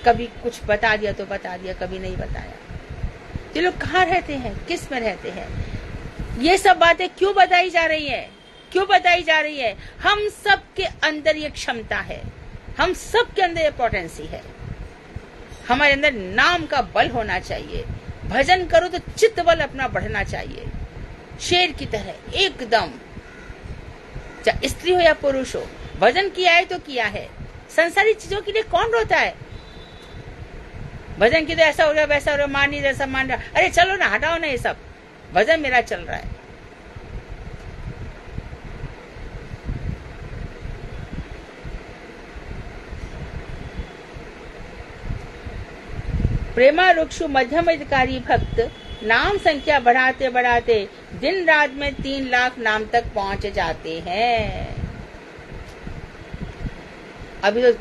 कभी कुछ बता दिया तो बता दिया, कभी नहीं बताया। ये लोग कहाँ रहते हैं, किस में रहते हैं? ये सब बातें क्यों बताई जा रही है? क्यों बताई जा रही है? हम सब के अंदर ये क्षमता है, हम सब के अंदर ये पोटेंसी है। हमारे अंदर नाम का बल होना चाहिए। भजन करो तो चित्त बल अपना बढ़ना चाहिए, शेर की तरह एकदम। चाहे स्त्री हो या पुरुष हो, भजन किया है तो किया है। संसारी चीजों के लिए कौन रोता है? भजन की तो ऐसा हो रहा वैसा हो रहा, मान नहीं रहा, सब मान रहा। अरे चलो ना, हटाओ ना ये सब, भजन मेरा चल रहा है। प्रेमा रुक्षु मध्यम अधिकारी भक्त नाम संख्या बढ़ाते बढ़ाते दिन रात में 3 लाख नाम तक पहुंच जाते हैं। अभी तो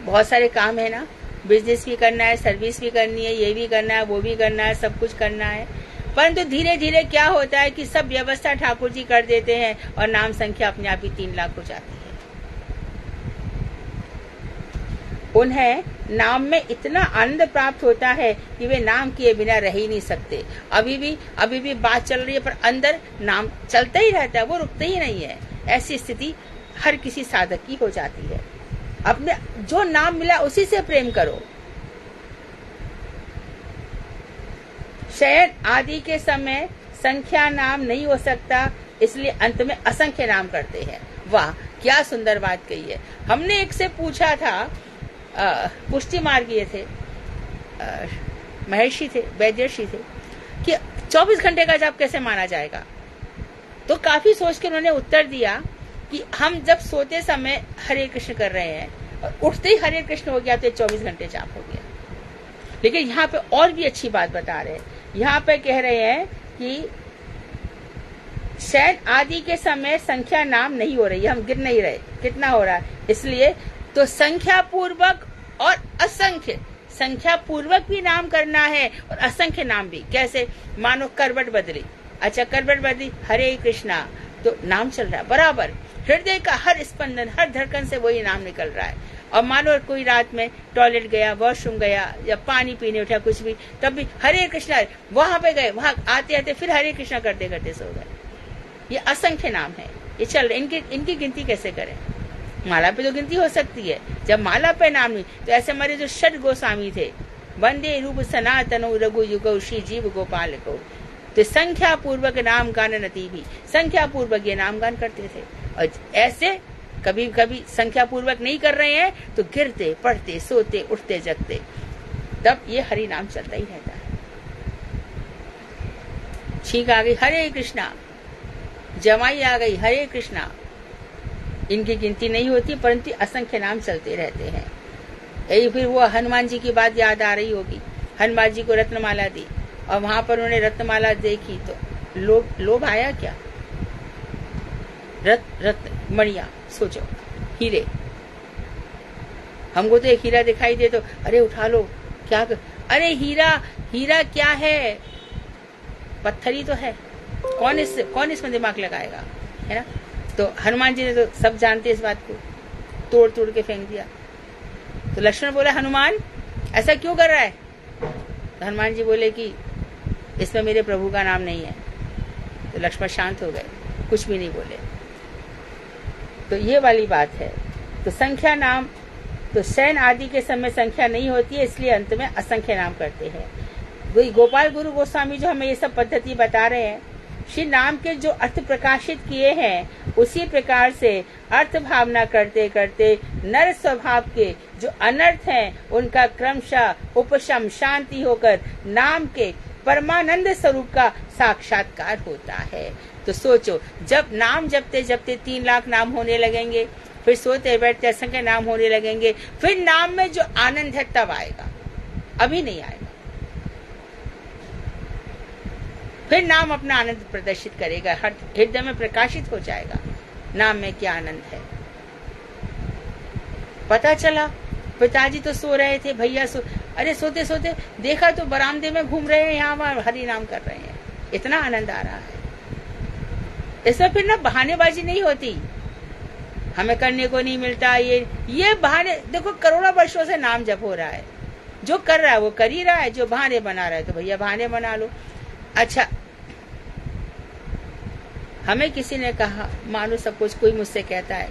बहुत सारे काम है ना, बिजनेस भी करना है, सर्विस भी करनी है, ये भी करना है, वो भी करना है, सब कुछ करना है। परंतु धीरे धीरे क्या होता है कि सब व्यवस्था ठाकुर जी कर देते हैं और नाम संख्या अपने आप ही 3 लाख हो जाती है। उन्हें नाम में इतना आनंद प्राप्त होता है कि वे नाम किए बिना रह ही नहीं सकते। अभी भी बात चल रही है, पर अंदर नाम चलता ही रहता है, वो रुकता ही नहीं है। ऐसी स्थिति हर किसी साधक की हो जाती है। अपने जो नाम मिला उसी से प्रेम करो। शयन आदि के समय संख्या नाम नहीं हो सकता, इसलिए अंत में असंख्य नाम करते हैं। वाह क्या सुंदर बात कही है। हमने एक से पूछा था, पुष्टि मार्गीय थे, महर्षि थे, वैद्यर्षि थे, कि 24 घंटे का जाप कैसे माना जाएगा? तो काफी सोच के उन्होंने उत्तर दिया कि हम जब सोते समय हरे कृष्ण कर रहे हैं और उठते ही हरे कृष्ण हो गया तो 24 घंटे जाप हो गया। लेकिन यहाँ पे और भी अच्छी बात बता रहे हैं। यहाँ पे कह रहे हैं कि शयन आदि के समय संख्या नाम नहीं हो रही, हम गिर नहीं रहे कितना हो रहा है, इसलिए तो संख्या पूर्वक और असंख्य, संख्या पूर्वक भी नाम करना है और असंख्य नाम भी। कैसे? मानो करवट बदली, अच्छा करवट बदली, हरे कृष्णा, तो नाम चल रहा है बराबर, हृदय का हर स्पंदन, हर धड़कन से वही नाम निकल रहा है। और मानो कोई रात में टॉयलेट गया, वॉशरूम गया या पानी पीने उठा, कुछ भी, तब भी हरे कृष्णा, वहां पे गए, वहां आते आते फिर हरे कृष्णा करते करते सो गए। ये असंख्य नाम है, ये चल रहे। इनकी गिनती कैसे करें? माला पे तो गिनती हो सकती है, जब माला पे नाम नहीं। तो ऐसे हमारे जो षट गोस्वामी थे, वंदे रूप सनातनो रघु युगो श्री जीव गोपाल को, तो संख्या पूर्वक नाम गान नती भी, संख्या पूर्वक ये नाम गान करते थे। और ऐसे कभी कभी संख्या पूर्वक नहीं कर रहे हैं तो गिरते पढ़ते सोते उठते जगते, तब ये हरि नाम चलता ही रहता है। छींक आ गई, हरे कृष्णा, जमाई आ गई, हरे कृष्णा, इनकी गिनती नहीं होती, परंतु असंख्य नाम चलते रहते हैं। यही फिर वो हनुमान जी की बात याद आ रही होगी। हनुमान जी को रत्नमाला दी और वहां पर उन्होंने रत्नमाला देखी तो लोभ आया क्या? रत्न मणिया, सोचो, हीरे, हमको तो एक हीरा दिखाई दे तो अरे उठा लो, क्या कर? अरे हीरा क्या है? पत्थर ही तो है। कौन इसमें दिमाग लगाएगा, है ना? तो हनुमान जी ने तो सब जानते इस बात को, तोड़ तोड़ के फेंक दिया। तो लक्ष्मण बोला, हनुमान ऐसा क्यों कर रहा है? तो हनुमान जी बोले कि इसमें मेरे प्रभु का नाम नहीं है। तो लक्ष्मण शांत हो गए, कुछ भी नहीं बोले। तो ये वाली बात है। तो संख्या नाम, तो शयन आदि के समय संख्या नहीं होती है, इसलिए अंत में असंख्य नाम करते हैं। वही गोपाल गुरु गोस्वामी जो हमें ये सब पद्धति बता रहे हैं, श्री नाम के जो अर्थ प्रकाशित किए हैं, उसी प्रकार से अर्थ भावना करते करते नर स्वभाव के जो अनर्थ हैं उनका क्रमशः उपशम शांति होकर नाम के परमानंद स्वरूप का साक्षात्कार होता है। तो सोचो, जब नाम जपते जपते 3 लाख नाम होने लगेंगे, फिर सोते बैठते असंख्य नाम होने लगेंगे, फिर नाम में जो आनंद है तब आएगा, अभी नहीं आएगा। फिर नाम अपना आनंद प्रदर्शित करेगा, हृदय में प्रकाशित हो जाएगा नाम में क्या आनंद है। पता चला पिताजी तो सो रहे थे, भैया अरे सोते सोते देखा तो बरामदे में घूम रहे हैं, यहाँ वहां हरि नाम कर रहे हैं, इतना आनंद आ रहा है। इसमें फिर ना बहानेबाजी नहीं होती, हमें करने को नहीं मिलता, ये बहाने। देखो करोड़ों वर्षों से नाम जप हो रहा है, जो कर रहा है वो कर ही रहा है, जो बहाने बना रहा है तो भैया बहाने बना लो। अच्छा, हमें किसी ने कहा, मानो सपोज कोई मुझसे कहता है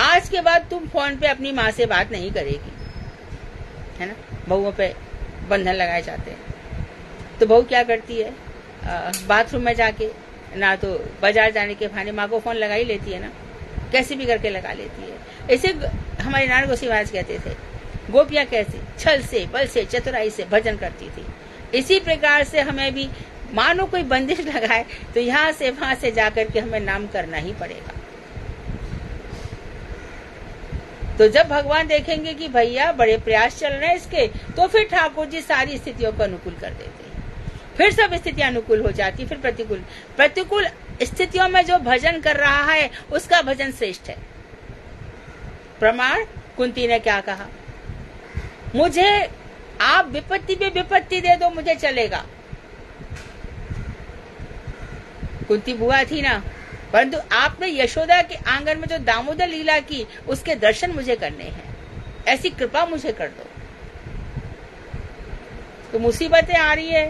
आज के बाद तुम फोन पे अपनी माँ से बात नहीं करेगी, है ना, बहुओं पे बंधन लगाए जाते हैं। तो बहू क्या करती है, बाथरूम में जाके ना तो बाजार जाने के बहाने माँ को फोन लगा ही लेती है ना, कैसे भी करके लगा लेती है। इसे हमारे नारायण गोसाई महाराज कहते थे, गोपियां कैसे छल से बल से चतुराई से भजन करती थी। इसी प्रकार से हमें भी मानो कोई बंदिश लगाए तो यहाँ से वहां से जाकर के हमें नाम करना ही पड़ेगा। तो जब भगवान देखेंगे कि भैया बड़े प्रयास चल रहे हैं इसके, तो फिर ठाकुर जी सारी स्थितियों को अनुकूल कर देते हैं, फिर सब स्थितियां अनुकूल हो जाती, फिर प्रतिकूल स्थितियों में जो भजन कर रहा है उसका भजन श्रेष्ठ है। प्रमाण कुंती ने क्या कहा, मुझे आप विपत्ति पे विपत्ति दे दो मुझे चलेगा। कुंती बुआ थी ना, परंतु आपने यशोदा के आंगन में जो दामोदर लीला की उसके दर्शन मुझे करने हैं, ऐसी कृपा मुझे कर दो। तो मुसीबतें आ रही है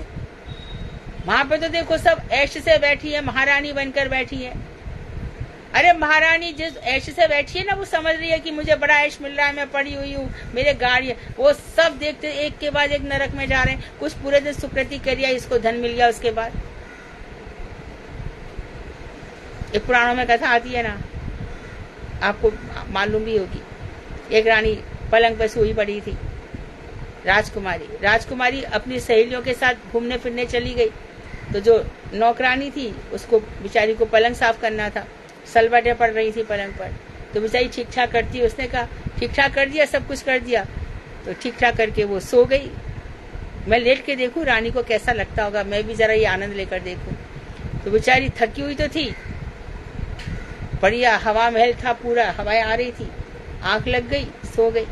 वहां पे, तो देखो सब ऐश से बैठी है, महारानी बनकर बैठी है। अरे महारानी जिस ऐश से बैठी है ना, वो समझ रही है कि मुझे बड़ा ऐश मिल रहा है, मैं पड़ी हुई हूँ, मेरे गाड़ी है। वो सब देखते एक के बाद एक नरक में जा रहे हैं। कुछ पूरे दिन सुकृति करिया, इसको धन मिल गया, उसके बाद एक पुराणों में कथा आती है ना, आपको मालूम भी होगी। एक रानी पलंग पर सोई पड़ी थी, राजकुमारी अपनी सहेलियों के साथ घूमने फिरने चली गई। तो जो नौकरानी थी उसको बेचारी को पलंग साफ करना था, सलबटे पड़ रही थी पलंग पर। तो बेचारी ठीक ठाक करती, उसने कहा ठीक ठाक कर दिया, सब कुछ कर दिया। तो ठीक ठाक करके वो सो गई। मैं लेट के देखूं रानी को कैसा लगता होगा, मैं भी जरा ये आनंद लेकर देखूं। तो बेचारी थकी हुई तो थी, बढ़िया हवा महल था, पूरा हवाएं आ रही थी, आंख लग गई, सो गई।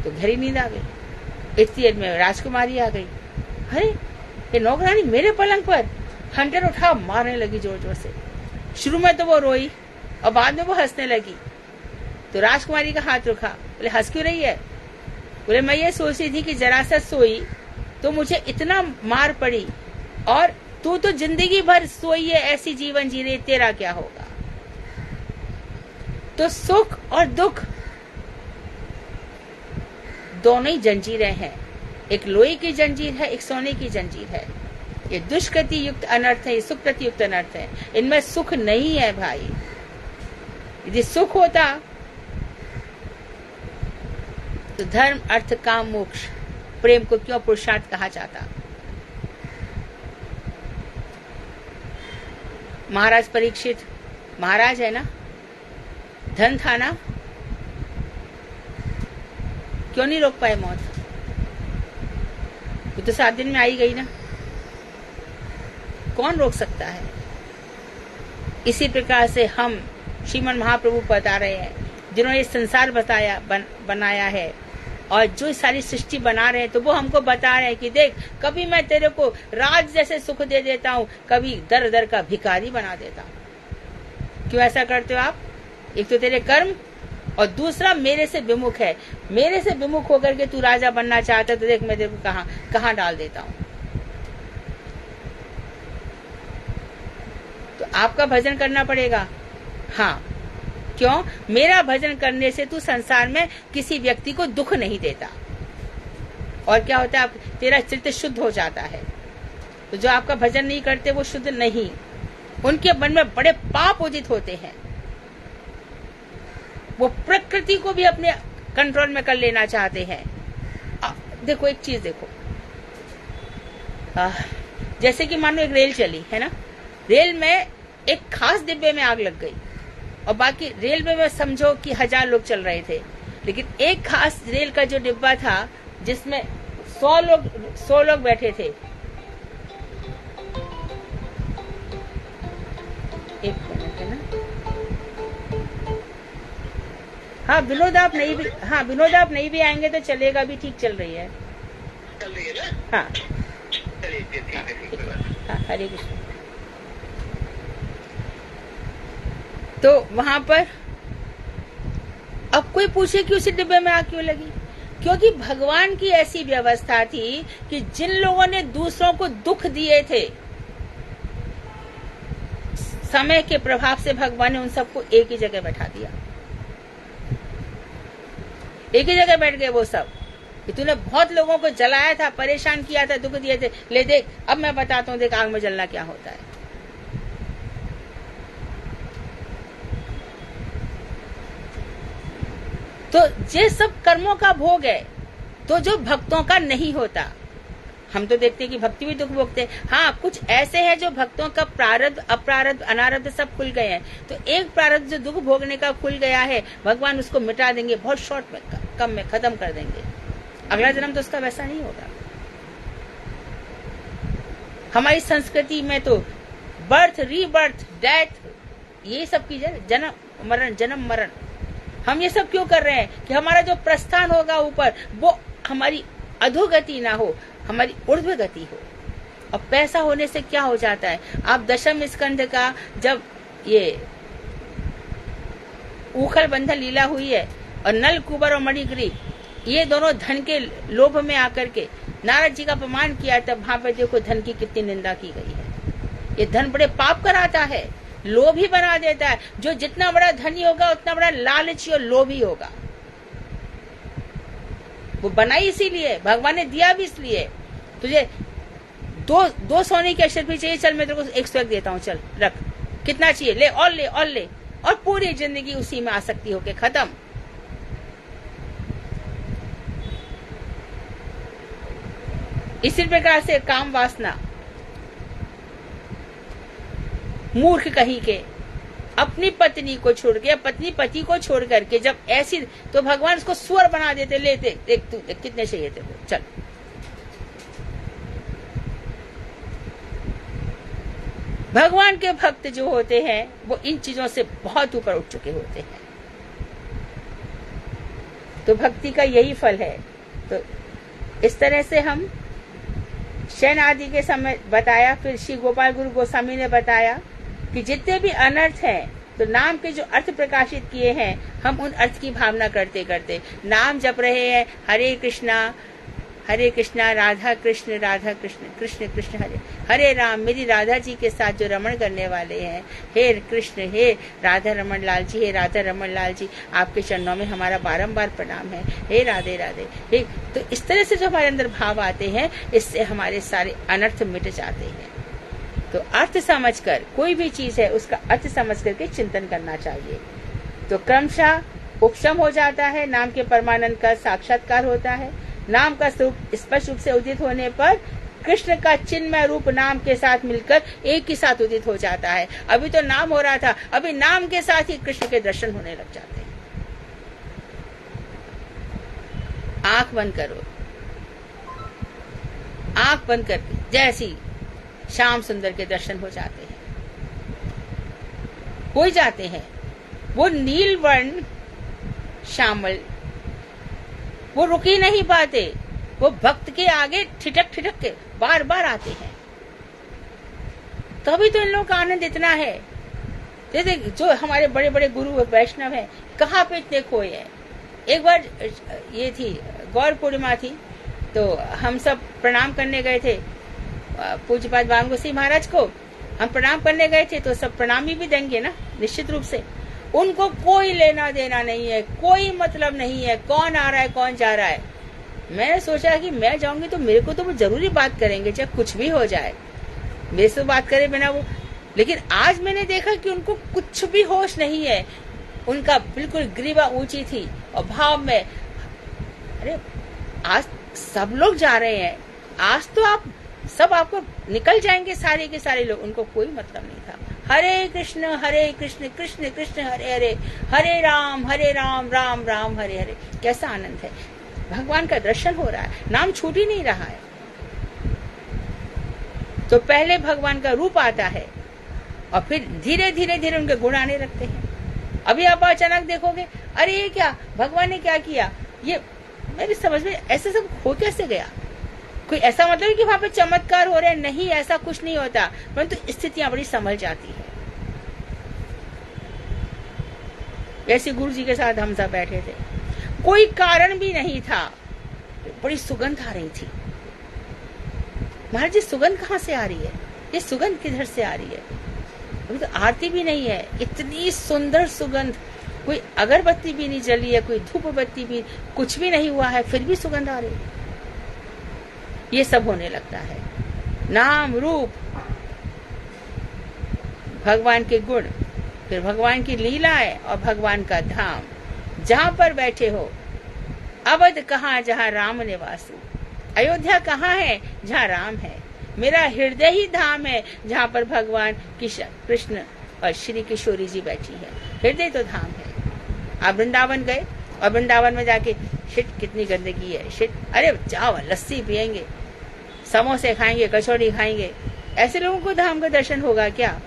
तो गहरी नींद आ गई। इतनी देर में राजकुमारी आ गई। अरे ये नौकरानी मेरे पलंग पर, हंटर उठा मारने लगी जोर जोर से। शुरू में तो वो रोई और बाद में वो हंसने लगी। तो राजकुमारी का हाथ रुका, बोले हंस क्यों रही है? बोले मैं ये सोच रही थी कि जरा सा सोई तो मुझे इतना मार पड़ी, और तू तो जिंदगी भर सोई है, ऐसी जीवन जी रही, तेरा क्या होगा? तो सुख और दुख दोनों ही जंजीरें हैं, एक लोहे की जंजीर है, एक सोने की जंजीर है। ये दुष्कृति युक्त अनर्थ है, ये सुकृति युक्त अनर्थ है। इनमें सुख नहीं है भाई। यदि सुख होता तो धर्म अर्थ काम मोक्ष प्रेम को क्यों पुरुषार्थ कहा जाता? महाराज परीक्षित महाराज है ना, धन था ना, क्यों नहीं रोक पाए मौत? वो तो 7 दिन में आई गई ना, कौन रोक सकता है? इसी प्रकार से हम श्रीमन महाप्रभु बता रहे हैं, जिन्होंने संसार बनाया है और जो सारी सृष्टि बना रहे हैं, तो वो हमको बता रहे हैं कि देख, कभी मैं तेरे को राज जैसे सुख दे देता हूँ, कभी दर दर का भिखारी बना देता हूँ। क्यों ऐसा करते हो आप? एक तो तेरे कर्म, और दूसरा मेरे से विमुख है। मेरे से विमुख होकर के तू राजा बनना चाहता है, तो देख मैं तेरे को कहाँ डाल देता हूँ। तो आपका भजन करना पड़ेगा। हाँ, क्यों? मेरा भजन करने से तू संसार में किसी व्यक्ति को दुख नहीं देता। और क्या होता है, तेरा चित्त शुद्ध हो जाता है। तो जो आपका भजन नहीं करते वो शुद्ध नहीं, उनके मन में बड़े पाप उदित होते हैं। वो प्रकृति को भी अपने कंट्रोल में कर लेना चाहते हैं। देखो एक चीज देखो, जैसे कि मानो एक रेल चली है ना, रेल में एक खास डिब्बे में आग लग गई और बाकी रेलवे में समझो कि 1000 लोग चल रहे थे, लेकिन एक खास रेल का जो डिब्बा था जिसमें 100 लोग बैठे थे। एक मिनट है ना। हाँ विनोद आप नहीं भी आएंगे तो चलेगा, भी ठीक चल रही है ना। हाँ हाँ, हरे कृष्ण। तो वहां पर अब कोई पूछे कि उसी डिब्बे में आग क्यों लगी? क्योंकि भगवान की ऐसी व्यवस्था थी कि जिन लोगों ने दूसरों को दुख दिए थे, समय के प्रभाव से भगवान ने उन सबको एक ही जगह बैठा दिया। एक ही जगह बैठ गए वो सब। तूने बहुत लोगों को जलाया था, परेशान किया था, दुख दिए थे, ले देख अब मैं बताता हूं, देख आग में जलना क्या होता है। तो ये सब कर्मों का भोग है, तो जो भक्तों का नहीं होता। हम तो देखते हैं कि भक्ति भी दुख भोगते। हाँ, कुछ ऐसे हैं जो भक्तों का प्रारब्ध, अप्रारब्ध, अनारब्ध सब खुल गए हैं। तो एक प्रारब्ध जो दुख भोगने का खुल गया है, भगवान उसको मिटा देंगे, बहुत शॉर्ट में, कम में खत्म कर देंगे। अगला जन्म तो उसका वैसा नहीं होगा। हमारी संस्कृति में तो बर्थ, रीबर्थ, डेथ, ये सब की जन्म मरण, जन्म मरण। हम ये सब क्यों कर रहे हैं? कि हमारा जो प्रस्थान होगा ऊपर, वो हमारी अधोगति ना हो, हमारी ऊर्ध्व गति हो। और पैसा होने से क्या हो जाता है? आप दशम स्कंध का जब ये उखल बंधन लीला हुई है, और नल, कुबर और मणिग्रीव, ये दोनों धन के लोभ में आकर के नारद जी का अपमान किया, तब वहां पर देखो धन की कितनी निंदा की गई है। ये धन बड़े पाप कराता है, लोभ ही बना देता है। जो जितना बड़ा धनी होगा उतना बड़ा लालची और लोभी होगा। वो बनाई इसीलिए, भगवान ने दिया भी इसलिए। तुझे दो सोने के अक्षर भी चाहिए, चल मैं तेरे को 101 देता हूँ, चल रख, कितना चाहिए ले, और ले और ले, और पूरी जिंदगी उसी में आसक्ति होके खत्म। इसी प्रकार से काम वासना, मूर्ख कहीं के अपनी पत्नी को छोड़ के, पत्नी पति को छोड़ करके जब ऐसी, तो भगवान उसको सुअर बना देते, लेते, देख तू देख कितने चाहिए थे वो, चल। भगवान के भक्त जो होते हैं वो इन चीजों से बहुत ऊपर उठ चुके होते हैं। तो भक्ति का यही फल है। तो इस तरह से हम शयन आदि के समय बताया। फिर श्री गोपाल गुरु गोस्वामी ने बताया कि जितने भी अनर्थ हैं, तो नाम के जो अर्थ प्रकाशित किए हैं, हम उन अर्थ की भावना करते करते नाम जप रहे हैं। हरे कृष्णा राधा कृष्ण कृष्ण कृष्ण हरे हरे राम। मेरी राधा जी के साथ जो रमण करने वाले हैं, हे कृष्ण, हे राधा रमन लाल जी, हे राधा रमन लाल जी, आपके चरणों में हमारा बारंबार प्रणाम है, हे राधे राधे। हे तो इस तरह से जो हमारे अंदर भाव आते हैं, इससे हमारे सारे अनर्थ मिट जाते हैं। तो अर्थ समझकर, कोई भी चीज है उसका अर्थ समझ करके चिंतन करना चाहिए। तो क्रमशः उपशम हो जाता है, नाम के परमानंद का साक्षात्कार होता है। नाम का स्वरूप स्पष्ट रूप से उदित होने पर कृष्ण का चिन्मय रूप नाम के साथ मिलकर एक ही साथ उदित हो जाता है। अभी तो नाम हो रहा था, अभी नाम के साथ ही कृष्ण के दर्शन होने लग जाते हैं। आंख बंद करो, आंख बंद करके जैसी श्याम सुंदर के दर्शन हो जाते हैं, हो जाते हैं। वो नील वर्ण श्यामल, वो रुक ही नहीं पाते, वो भक्त के आगे ठिठक ठिठक के बार बार आते हैं। तभी तो इन लोगों का आनंद इतना है। जैसे जो हमारे बड़े बड़े गुरु वैष्णव हैं, कहाँ पे इतने खोए हैं। एक बार ये थी गौर पूर्णिमा थी, तो हम सब प्रणाम करने गए थे पूज्यपाद वांगोसी महाराज को। हम प्रणाम करने गए थे, तो सब प्रणामी भी देंगे ना, निश्चित रूप से। उनको कोई लेना देना नहीं है, कोई मतलब नहीं है कौन आ रहा है कौन जा रहा है। मैंने सोचा कि मैं जाऊंगी तो मेरे को तो वो जरूरी बात करेंगे, चाहे कुछ भी हो जाए, मेरे से बात करे बिना वो। लेकिन आज मैंने देखा कि उनको कुछ भी होश नहीं है। उनका बिल्कुल ग्रीवा ऊंची थी और भाव में, अरे आज सब लोग जा रहे हैं, आज तो आप सब आपको निकल जाएंगे सारे के सारे लोग। उनको कोई मतलब नहीं था। हरे कृष्ण कृष्ण कृष्ण हरे हरे, हरे राम राम राम हरे हरे। कैसा आनंद है, भगवान का दर्शन हो रहा है, नाम छूट ही नहीं रहा है। तो पहले भगवान का रूप आता है और फिर धीरे धीरे धीरे उनके गुण आने लगते हैं। अभी आप अचानक देखोगे, अरे ये क्या, भगवान ने क्या किया, ये मेरी समझ में ऐसे सब हो कैसे गया। कोई ऐसा मतलब है कि वहां पे चमत्कार हो रहे हैं, नहीं, ऐसा कुछ नहीं होता, परंतु स्थितियां बड़ी संभल जाती है। ऐसे गुरु जी के साथ हम सब बैठे थे, कोई कारण भी नहीं था, बड़ी सुगंध आ रही थी। महाराज जी सुगंध कहाँ से आ रही है, ये सुगंध किधर से आ रही है? अभी तो आरती भी नहीं है, इतनी सुंदर सुगंध, कोई अगरबत्ती भी नहीं जली है, कोई धूप बत्ती भी, कुछ भी नहीं हुआ है, फिर भी सुगंध आ रही है। ये सब होने लगता है। नाम रूप, भगवान के गुण, फिर भगवान की लीलाएं और भगवान का धाम, जहां पर बैठे हो। अवध कहाँ जहाँ राम निवासु, अयोध्या कहाँ है जहाँ राम है। मेरा हृदय ही धाम है जहाँ पर भगवान कृष्ण और श्री किशोरी जी बैठी है। हृदय तो धाम है। आप वृंदावन गए और वृंदावन में जाके शिट कितनी गंदगी है, शिट, अरे जाओ लस्सी पियेंगे, समोसे खाएंगे, कचौड़ी खाएंगे, ऐसे लोगों को धाम का दर्शन होगा क्या?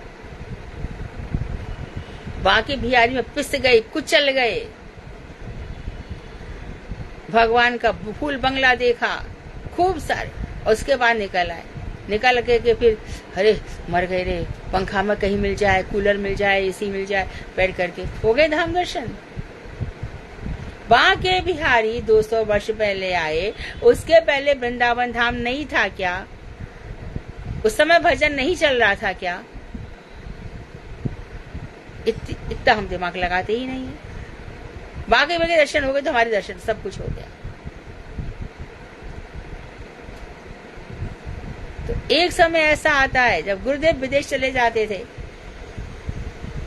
बाकी बिहारी में पिस गए, कुचल गए, भगवान का फूल बंगला देखा खूब सारे, और उसके बाद निकल आए, निकल के फिर अरे मर गए रे, पंखा में कहीं मिल जाए, कूलर मिल जाए, एसी मिल जाए, बैठ करके हो गए धाम दर्शन। बाके बिहारी 200 वर्ष पहले आए, उसके पहले वृंदावन धाम नहीं था क्या? उस समय भजन नहीं चल रहा था क्या? इतना हम दिमाग लगाते ही नहीं है। बाकी बगे दर्शन हो गए तो हमारे दर्शन सब कुछ हो गया। तो एक समय ऐसा आता है जब गुरुदेव विदेश चले जाते थे,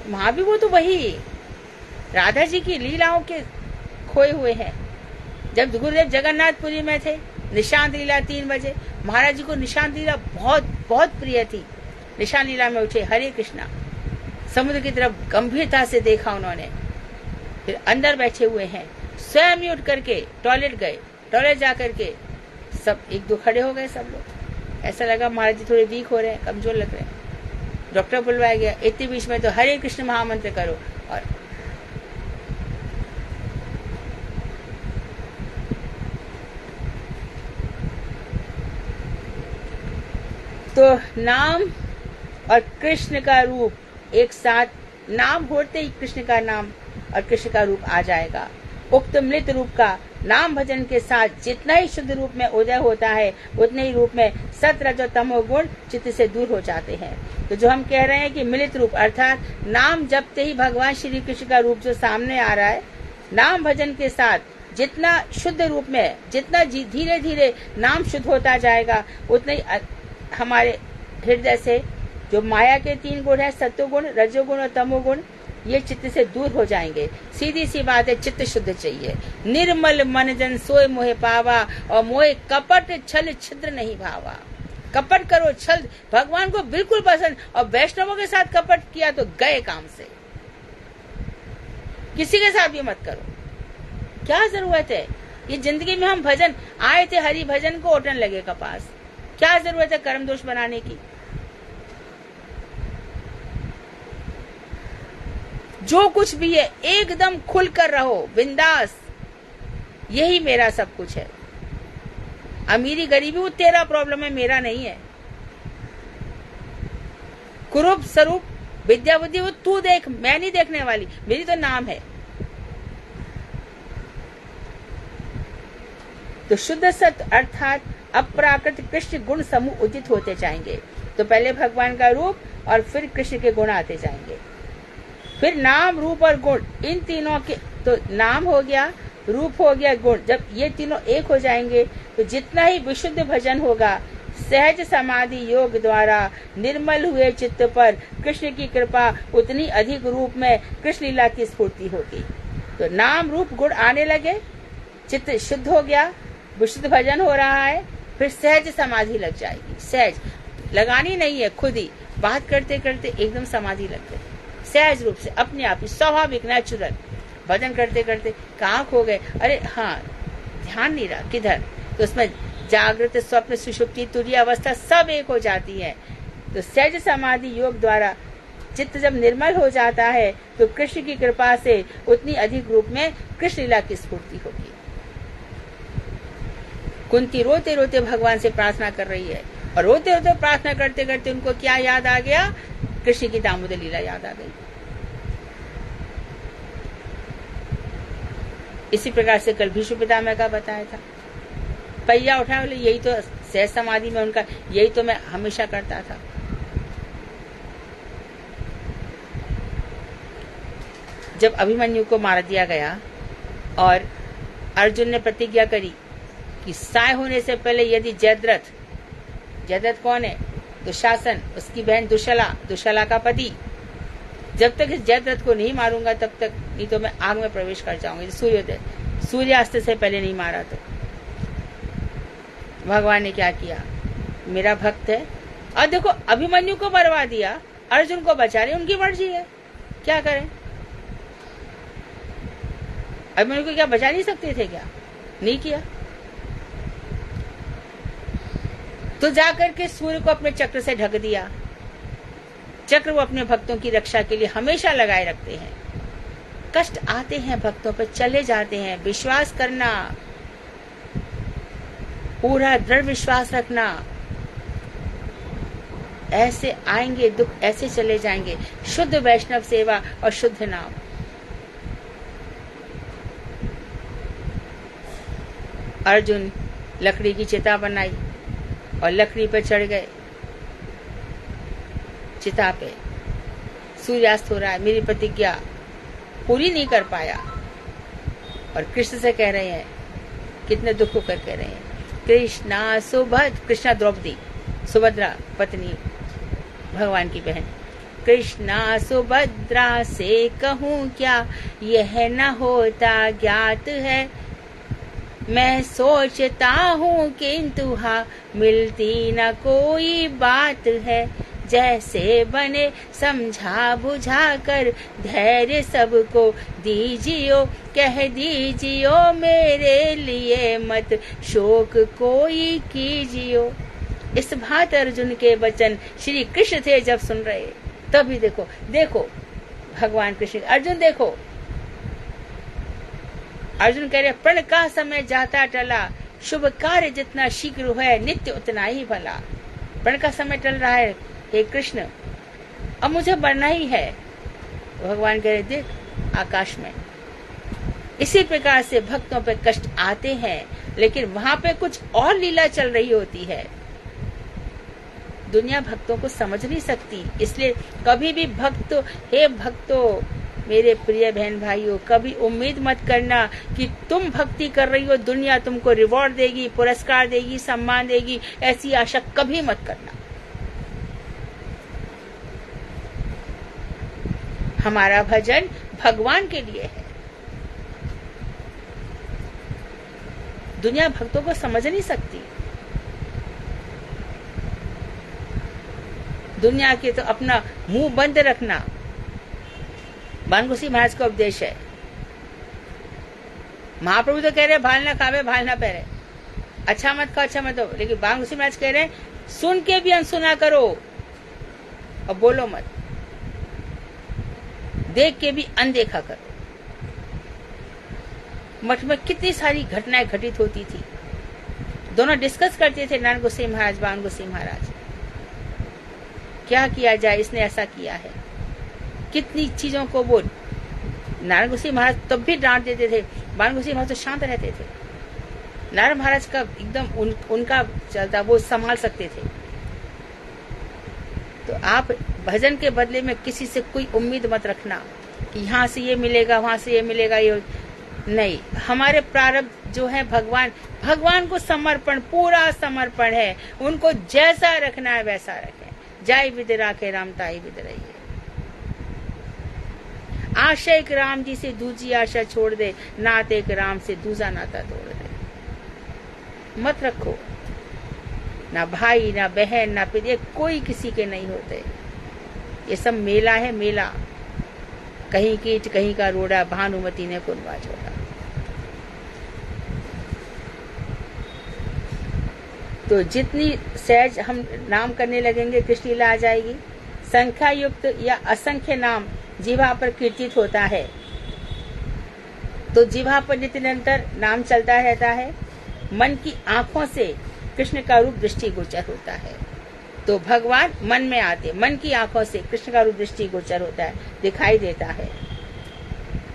वहां भी वो तो वही राधा जी की लीलाओं के खोए हुए हैं। जब गुरुदेव जगन्नाथपुरी में थे, निशांत लीला 3 बजे, महाराज जी को निशांत लीला बहुत बहुत प्रिय थी। निशांत लीला में उठे, हरे कृष्णा, समुद्र की तरफ गंभीरता से देखा उन्होंने, फिर अंदर बैठे हुए हैं, स्वयं ही उठ करके टॉयलेट गए, टॉयलेट जा करके सब 1-2 खड़े हो गए सब लोग। ऐसा लगा महाराज जी थोड़े वीक हो रहे हैं, कमजोर लग रहे हैं। डॉक्टर बुलवाया गया, इतने बीच में तो हरे कृष्ण महामंत्र करो। और तो नाम और कृष्ण का रूप एक साथ, नाम होते ही कृष्ण का नाम और कृष्ण का रूप आ जाएगा। उक्त मृत रूप का नाम भजन के साथ जितना ही शुद्ध रूप में उदय होता है, उतने ही रूप में सत रजो तमो गुण चित्त से दूर हो जाते हैं। तो जो हम कह रहे हैं कि मृत रूप अर्थात नाम जपते ही भगवान श्री कृष्ण का रूप जो सामने आ रहा है, नाम भजन के साथ जितना शुद्ध रूप में, जितना धीरे धीरे नाम शुद्ध होता जाएगा, उतने ही हमारे हृदय से जो माया के 3 गुण है, सत्वगुण, रजोगुण और तमोगुण, ये चित्त से दूर हो जाएंगे। सीधी सी बात है, चित्त शुद्ध चाहिए। निर्मल मन जन सोए मोहे पावा, और मोहे कपट छल छिद्र नहीं भावा। कपट करो, छल भगवान को बिल्कुल पसंद, और वैष्णवों के साथ कपट किया तो गए काम से। किसी के साथ भी मत करो, क्या जरूरत है? ये जिंदगी में हम भजन आए थे, हरि भजन को ओटन लगे कपास, क्या जरूरत है कर्म दोष बनाने की? जो कुछ भी है एकदम खुल कर रहो, बिंदास, यही मेरा सब कुछ है। अमीरी गरीबी वो तेरा प्रॉब्लम है, मेरा नहीं है। कुरूप स्वरूप विद्या बुद्धि वो तू देख, मैं नहीं देखने वाली, मेरी तो नाम है। तो शुद्ध सत्य अर्थात अपराकृत कृष्ण गुण समूह उदित होते जाएंगे। तो पहले भगवान का रूप और फिर कृष्ण के गुण आते जाएंगे। फिर नाम रूप और गुण, इन तीनों के, तो नाम हो गया, रूप हो गया, गुण, जब ये तीनों एक हो जाएंगे तो जितना ही विशुद्ध भजन होगा, सहज समाधि योग द्वारा निर्मल हुए चित्त पर कृष्ण की कृपा उतनी अधिक रूप में कृष्ण लीला की स्फूर्ति होगी। तो नाम रूप गुण आने लगे, चित्त शुद्ध हो गया, विशुद्ध भजन हो रहा है, फिर सहज समाधि लग जाएगी। सहज लगानी नहीं है, खुद ही बात करते करते एकदम समाधि लग गई, सहज रूप से अपने आप ही, स्वाभाविक, नेचुरल। भजन करते करते कहाँ खो गए, अरे हाँ ध्यान नहीं रहा किधर, तो उसमें जागृत स्वप्न सुषुप्ति तुरीय अवस्था सब एक हो जाती है। तो सहज समाधि योग द्वारा चित्त जब निर्मल हो जाता है तो कृष्ण की कृपा से उतनी अधिक रूप में कृष्ण लीला की स्फूर्ति होगी। कुंती रोते रोते भगवान से प्रार्थना कर रही है, और रोते रोते प्रार्थना करते करते उनको क्या याद आ गया? कृष्ण की दामोदर लीला याद आ गई। इसी प्रकार से कल भीष्म पितामह का बताया था, पहिया उठाया, बोले यही तो सहज समाधि में उनका, यही तो मैं हमेशा करता था। जब अभिमन्यु को मार दिया गया और अर्जुन ने प्रतिज्ञा करी कि साय होने से पहले यदि जयद्रथ, जयद्रथ कौन है? दुशासन, उसकी बहन दुशला, दुशला का पति, जब तक इस जयद्रथ को नहीं मारूंगा तब तक, नहीं तो मैं आग में प्रवेश कर जाऊंगा। सूर्योदय, सूर्यास्त से पहले नहीं मारा तो भगवान ने क्या किया? मेरा भक्त है, और देखो अभिमन्यु को मरवा दिया, अर्जुन को बचा रहे, उनकी मर्जी है, क्या करें? अभिमन्यु को क्या बचा नहीं सकते थे क्या? नहीं किया। तो जाकर के सूर्य को अपने चक्र से ढक दिया। चक्र वो अपने भक्तों की रक्षा के लिए हमेशा लगाए रखते हैं। कष्ट आते हैं भक्तों पर, चले जाते हैं, विश्वास करना, पूरा दृढ़ विश्वास रखना। ऐसे आएंगे दुख, ऐसे चले जाएंगे। शुद्ध वैष्णव सेवा और शुद्ध नाम। अर्जुन लकड़ी की चिता बनाई और लकड़ी पर चढ़ गए, चिता पे। सूर्यास्त हो रहा है, मेरी प्रतिज्ञा पूरी नहीं कर पाया। और कृष्ण से कह रहे हैं, कितने दुख होकर कह रहे हैं, कृष्णा सुभद्रा, कृष्णा द्रौपदी, सुभद्रा पत्नी भगवान की बहन, कृष्णा सुभद्रा से कहूँ क्या, यह न होता ज्ञात है। मैं सोचता हूँ किंतु हाँ मिलती न कोई बात है। जैसे बने समझा बुझा कर धैर्य सबको दीजियो, कह दीजियो मेरे लिए मत शोक कोई कीजियो। इस भांति अर्जुन के वचन श्री कृष्ण थे जब सुन रहे, तभी देखो, देखो भगवान कृष्ण, अर्जुन देखो, अर्जुन कह रहे प्रण का समय जाता टला, शुभ कार्य जितना शीघ्र है नित्य उतना ही भला। प्रण का समय टल रहा है हे कृष्ण, अब मुझे मरना ही है। भगवान कह रहे देख आकाश में। इसी प्रकार से भक्तों पे कष्ट आते हैं, लेकिन वहां पे कुछ और लीला चल रही होती है। दुनिया भक्तों को समझ नहीं सकती, इसलिए कभी भी भक्तों, हे भक्तों, मेरे प्रिय बहन भाइयों, कभी उम्मीद मत करना कि तुम भक्ति कर रही हो दुनिया तुमको रिवॉर्ड देगी, पुरस्कार देगी, सम्मान देगी, ऐसी आशा कभी मत करना। हमारा भजन भगवान के लिए है। दुनिया भक्तों को समझ नहीं सकती। दुनिया के तो अपना मुंह बंद रखना बानगुसी महाराज का उपदेश है। महाप्रभु तो कह रहे भाल ना खावे भाल ना पहरे, अच्छा मत खाओ अच्छा मत हो, लेकिन बानगुसी महाराज कह रहे सुन के भी अनसुना करो और बोलो मत, देख के भी अनदेखा करो। मठ में कितनी सारी घटनाएं घटित होती थी, दोनों डिस्कस करते थे, नारायण गोसाई महाराज, बाण गोसाई महाराज, क्या किया जाए, इसने ऐसा किया है। कितनी चीजों को वो नारायण गोसाई महाराज तब भी डांट देते थे, बाण गोसाई महाराज तो शांत रहते थे। नारायण महाराज का एकदम उनका चलता, वो संभाल सकते थे। तो आप भजन के बदले में किसी से कोई उम्मीद मत रखना कि यहाँ से ये मिलेगा, वहां से ये मिलेगा, ये नहीं। हमारे प्रारब्ध जो है भगवान को समर्पण, पूरा समर्पण है। उनको जैसा रखना है वैसा रखें। जय विद राखे राम ताई विद रहिए। आशा एक राम जी से दूजी आशा छोड़ दे, नाते एक राम से दूसरा नाता तोड़ दे। मत रखो, ना भाई ना बहन ना पिता, कोई किसी के नहीं होते। ये सब मेला है, मेला। कहीं कीट कहीं का रोड़ा, भानुमति ने कुनवा छोड़ा। तो जितनी सहज हम नाम करने लगेंगे कृष्ण लीला आ जाएगी। संख्या युक्त या असंख्य नाम जिह्वा पर कीर्तित होता है, तो जिह्वा पर नित्य निरंतर नाम चलता रहता है। मन की आंखों से कृष्ण का रूप दृष्टि गोचर होता है। तो भगवान मन में आते, मन की आंखों से कृष्ण का रूप दृष्टि गोचर होता है, दिखाई देता है।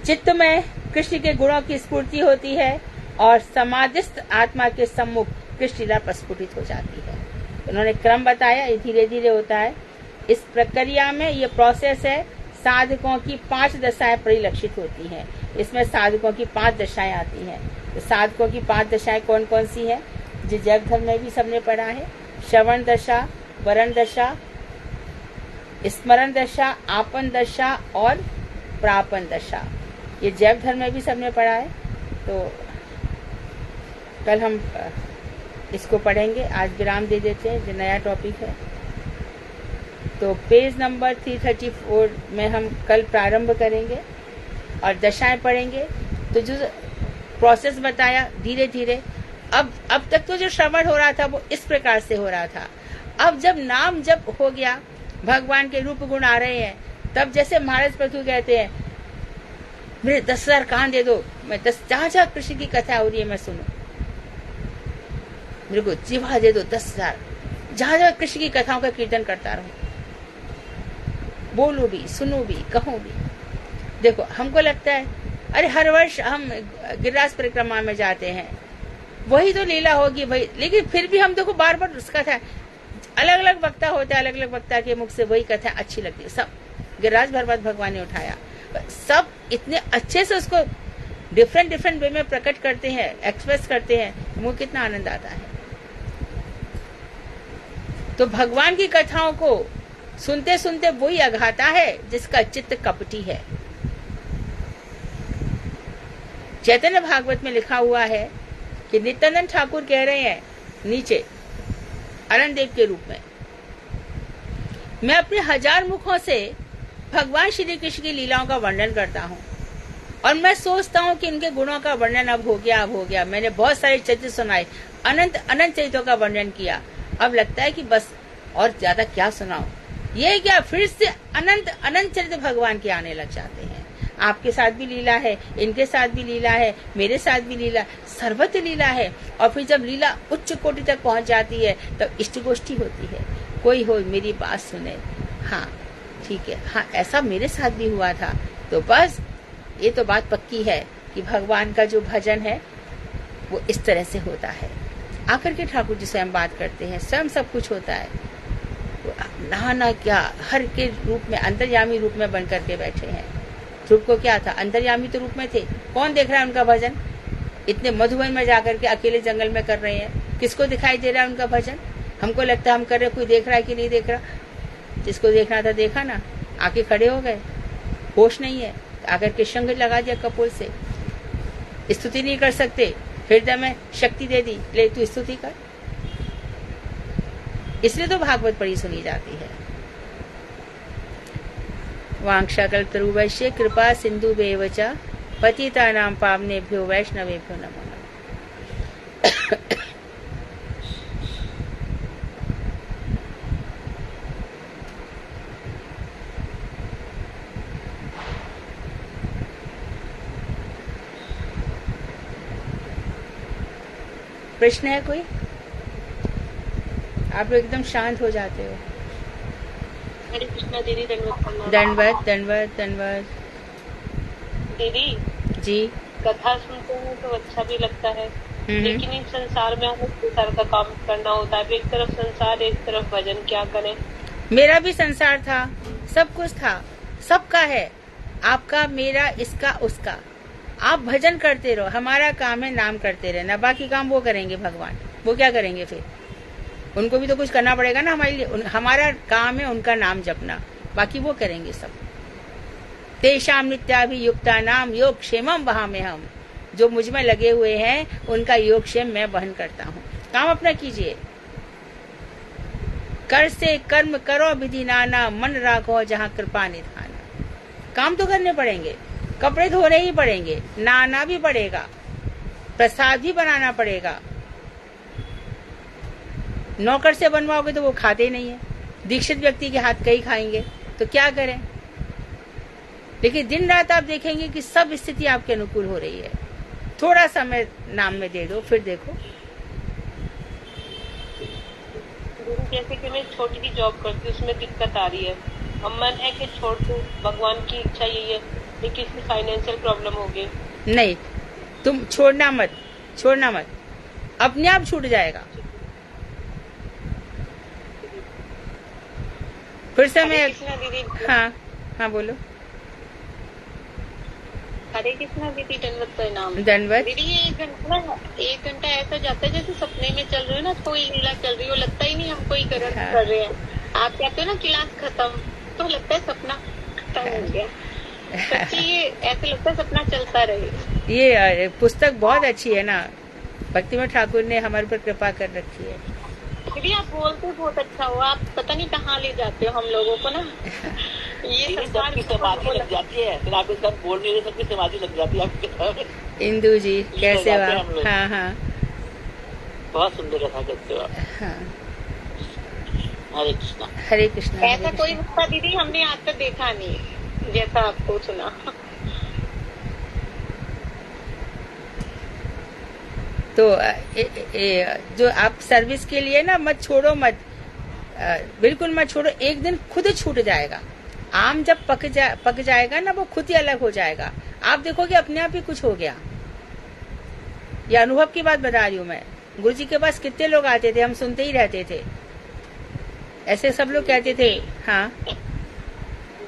चित्त में कृष्ण के गुणों की स्फूर्ति होती है और समाधिस्थ आत्मा के सम्मुख कृष्ण लीला प्रस्फुटित हो जाती है। उन्होंने क्रम बताया, ये धीरे धीरे होता है। इस प्रक्रिया में ये प्रोसेस है, साधकों की 5 दशाएं परिलक्षित होती हैं। इसमें साधकों की 5 दशाएं आती हैं। तो साधकों की 5 दशाएं कौन कौन सी है, जो जैव धर्म में भी सबने पढ़ा है। श्रवण दशा, वरण दशा, स्मरण दशा, आपन दशा और प्रापन दशा, ये जैव धर्म में भी सबने पढ़ा है। तो कल हम इसको पढ़ेंगे, आज विराम दे देते हैं, जो नया टॉपिक है। तो पेज नंबर 334 में हम कल प्रारंभ करेंगे और दशाएं पढ़ेंगे। तो जो प्रोसेस बताया धीरे धीरे, अब तक तो जो श्रवण हो रहा था वो इस प्रकार से हो रहा था। अब जब नाम जब हो गया, भगवान के रूप गुण आ रहे हैं, तब जैसे महाराज पृथु कहते हैं, मेरे 10,000 कान दे दो, मैं 10 जहाँ कृष्ण की कथा हो रही है मैं सुनूं, मेरे को जिह्वा दे दो 10,000, जहाँ कृष्ण की कथाओं का कीर्तन करता रहूं, बोलो भी, सुनो भी, कहो भी। देखो हमको लगता है अरे हर वर्ष हम गिरिराज परिक्रमा में जाते हैं, वही तो लीला होगी भाई, लेकिन फिर भी हम देखो बार बार उसका था, अलग अलग वक्ता होता है, अलग अलग वक्ता के मुख से वही कथा अच्छी लगती है। सब गिरिराज पर्वत भगवान ने उठाया, सब इतने अच्छे से उसको डिफरेंट वे में प्रकट करते हैं, एक्सप्रेस करते हैं, मुझे कितना आनंद आता है। तो भगवान की कथाओं को सुनते सुनते वही अघाता है जिसका चित्त कपटी है। चैतन्य भागवत में लिखा हुआ है कि नित्यानंद ठाकुर कह रहे हैं नीचे अरण्यदेव के रूप में, मैं अपने 1000 मुखों से भगवान श्री कृष्ण की लीलाओं का वर्णन करता हूँ और मैं सोचता हूँ कि इनके गुणों का वर्णन अब हो गया। मैंने बहुत सारे चरित्र सुनाए, अनंत चरित्रों का वर्णन किया, अब लगता है कि बस और ज्यादा क्या सुनाऊं। ये क्या फिर से अनंत चरित्र भगवान के आने लग जाते हैं। आपके साथ भी लीला है, इनके साथ भी लीला है, मेरे साथ भी लीला, सर्वत्र लीला है। और फिर जब लीला उच्च कोटि तक पहुंच जाती है तब इष्ट गोष्ठी होती है, कोई हो मेरी बात सुने, हाँ ठीक है, हाँ ऐसा मेरे साथ भी हुआ था। तो बस ये तो बात पक्की है कि भगवान का जो भजन है वो इस तरह से होता है। आकर के ठाकुर जी स्वयं बात करते हैं, स्वयं सब कुछ होता है, ना क्या हर के रूप में, अंतर्यामी रूप में बन करके बैठे हैं। ध्रुव को क्या था, अंतर्यामी तो रूप में थे, कौन देख रहा है उनका भजन, इतने मधुबन में जाकर के अकेले जंगल में कर रहे हैं, किसको दिखाई दे रहा है उनका भजन। हमको लगता है हम कर रहे, कोई देख रहा है कि नहीं देख रहा, जिसको देखना था देखा ना, आके खड़े हो गए, होश नहीं है, आकर के शंख लगा दिया कपोल से, स्तुति नहीं कर सकते, हृदय में शक्ति दे दी, ले तू स्तुति कर। इसलिए तो भागवत पढ़ी सुनी जाती है। वांक्षाकल्पतरुवैश्य कृपा सिंधुभ्येव च पतितानां पावनेभ्यो वैष्णवेभ्यो नमः। प्रश्न है कोई? आप लोग एकदम शांत हो जाते हो। हरे कृष्णा दीदी, दंडवत दीदी जी। कथा सुनते हैं तो अच्छा भी लगता है, लेकिन इस संसार में हमें संसार का काम करना होता है। एक तरफ संसार, एक तरफ भजन, क्या करें। मेरा भी संसार था, सब कुछ था, सबका है, आपका, मेरा, इसका, उसका। आप भजन करते रहो, हमारा काम है नाम करते रहना, बाकी काम वो करेंगे भगवान। वो क्या करेंगे फिर, उनको भी तो कुछ करना पड़ेगा ना हमारे लिए। हमारा काम है उनका नाम जपना, बाकी वो करेंगे सब। तेषाम नित्याभियुक्ता नाम योग क्षेमम वहां हम, जो मुझ में लगे हुए हैं उनका योग क्षेम मैं वहन करता हूँ। काम अपना कीजिए, कर से कर्म करो विधि नाना, मन राखो जहाँ कृपा निधाना। काम तो करने पड़ेंगे, कपड़े धोने ही पड़ेंगे, नहाना भी पड़ेगा, प्रसाद भी बनाना पड़ेगा। नौकर से बनवाओगे तो वो खाते नहीं है, दीक्षित व्यक्ति के हाथ कई खाएंगे, तो क्या करें। लेकिन दिन रात आप देखेंगे कि सब स्थिति आपके अनुकूल हो रही है। थोड़ा समय नाम में दे दो, फिर देखो। जैसे कि मैं छोटी सी जॉब करती हूँ, उसमें दिक्कत आ रही है, अब मन है कि छोड़ दूं, भगवान की इच्छा यही है, कि किसी फाइनेंशियल प्रॉब्लम होगी। नहीं, तुम छोड़ना मत, अपने आप छूट जाएगा। फिर से मैं, दीदी। हाँ बोलो। हरे कृष्णा दीदी, दंडवत प्रणाम। दंडवत। दीदी ये 1 घंटा ऐसा जाता है जैसे सपने में चल रहे हो ना, कोई लीला चल रही हो, लगता ही नहीं हम कोई कर रहे हैं। आप कहते हो ना क्लास खत्म, तो लगता है सपना खत्म हो गया। सच्ची ये ऐसे लगता है सपना चलता रहे। ये पुस्तक बहुत अच्छी है ना, भक्तिमत ठाकुर ने हमारे पर कृपा कर रखी है। दीदी आप बोलते बहुत अच्छा हो, आप पता नहीं कहाँ ले जाते हो हम लोगों को ना। ये सबकी समाधि लग जाती है, फिर आप इसका बोल नहीं रहे, सबकी समाधि लग जाती है आपके। इंदू जी कैसे हो आप? हाँ बहुत सुंदर कथा करते हो आप। हाँ, हरे कृष्णा। हरे कृष्णा। ऐसा कोई होता दीदी हमने आज तक देखा नहीं जैसा आपको सुना। तो जो आप सर्विस के लिए ना, मत छोड़ो, बिल्कुल मत छोड़ो। एक दिन खुद छूट जाएगा। आम जब पक जाएगा ना, वो खुद ही अलग हो जाएगा। आप देखोगे अपने आप ही कुछ हो गया। ये अनुभव की बात बता रही हूँ मैं। गुरुजी के पास कितने लोग आते थे, हम सुनते ही रहते थे। ऐसे सब लोग कहते थे। हाँ,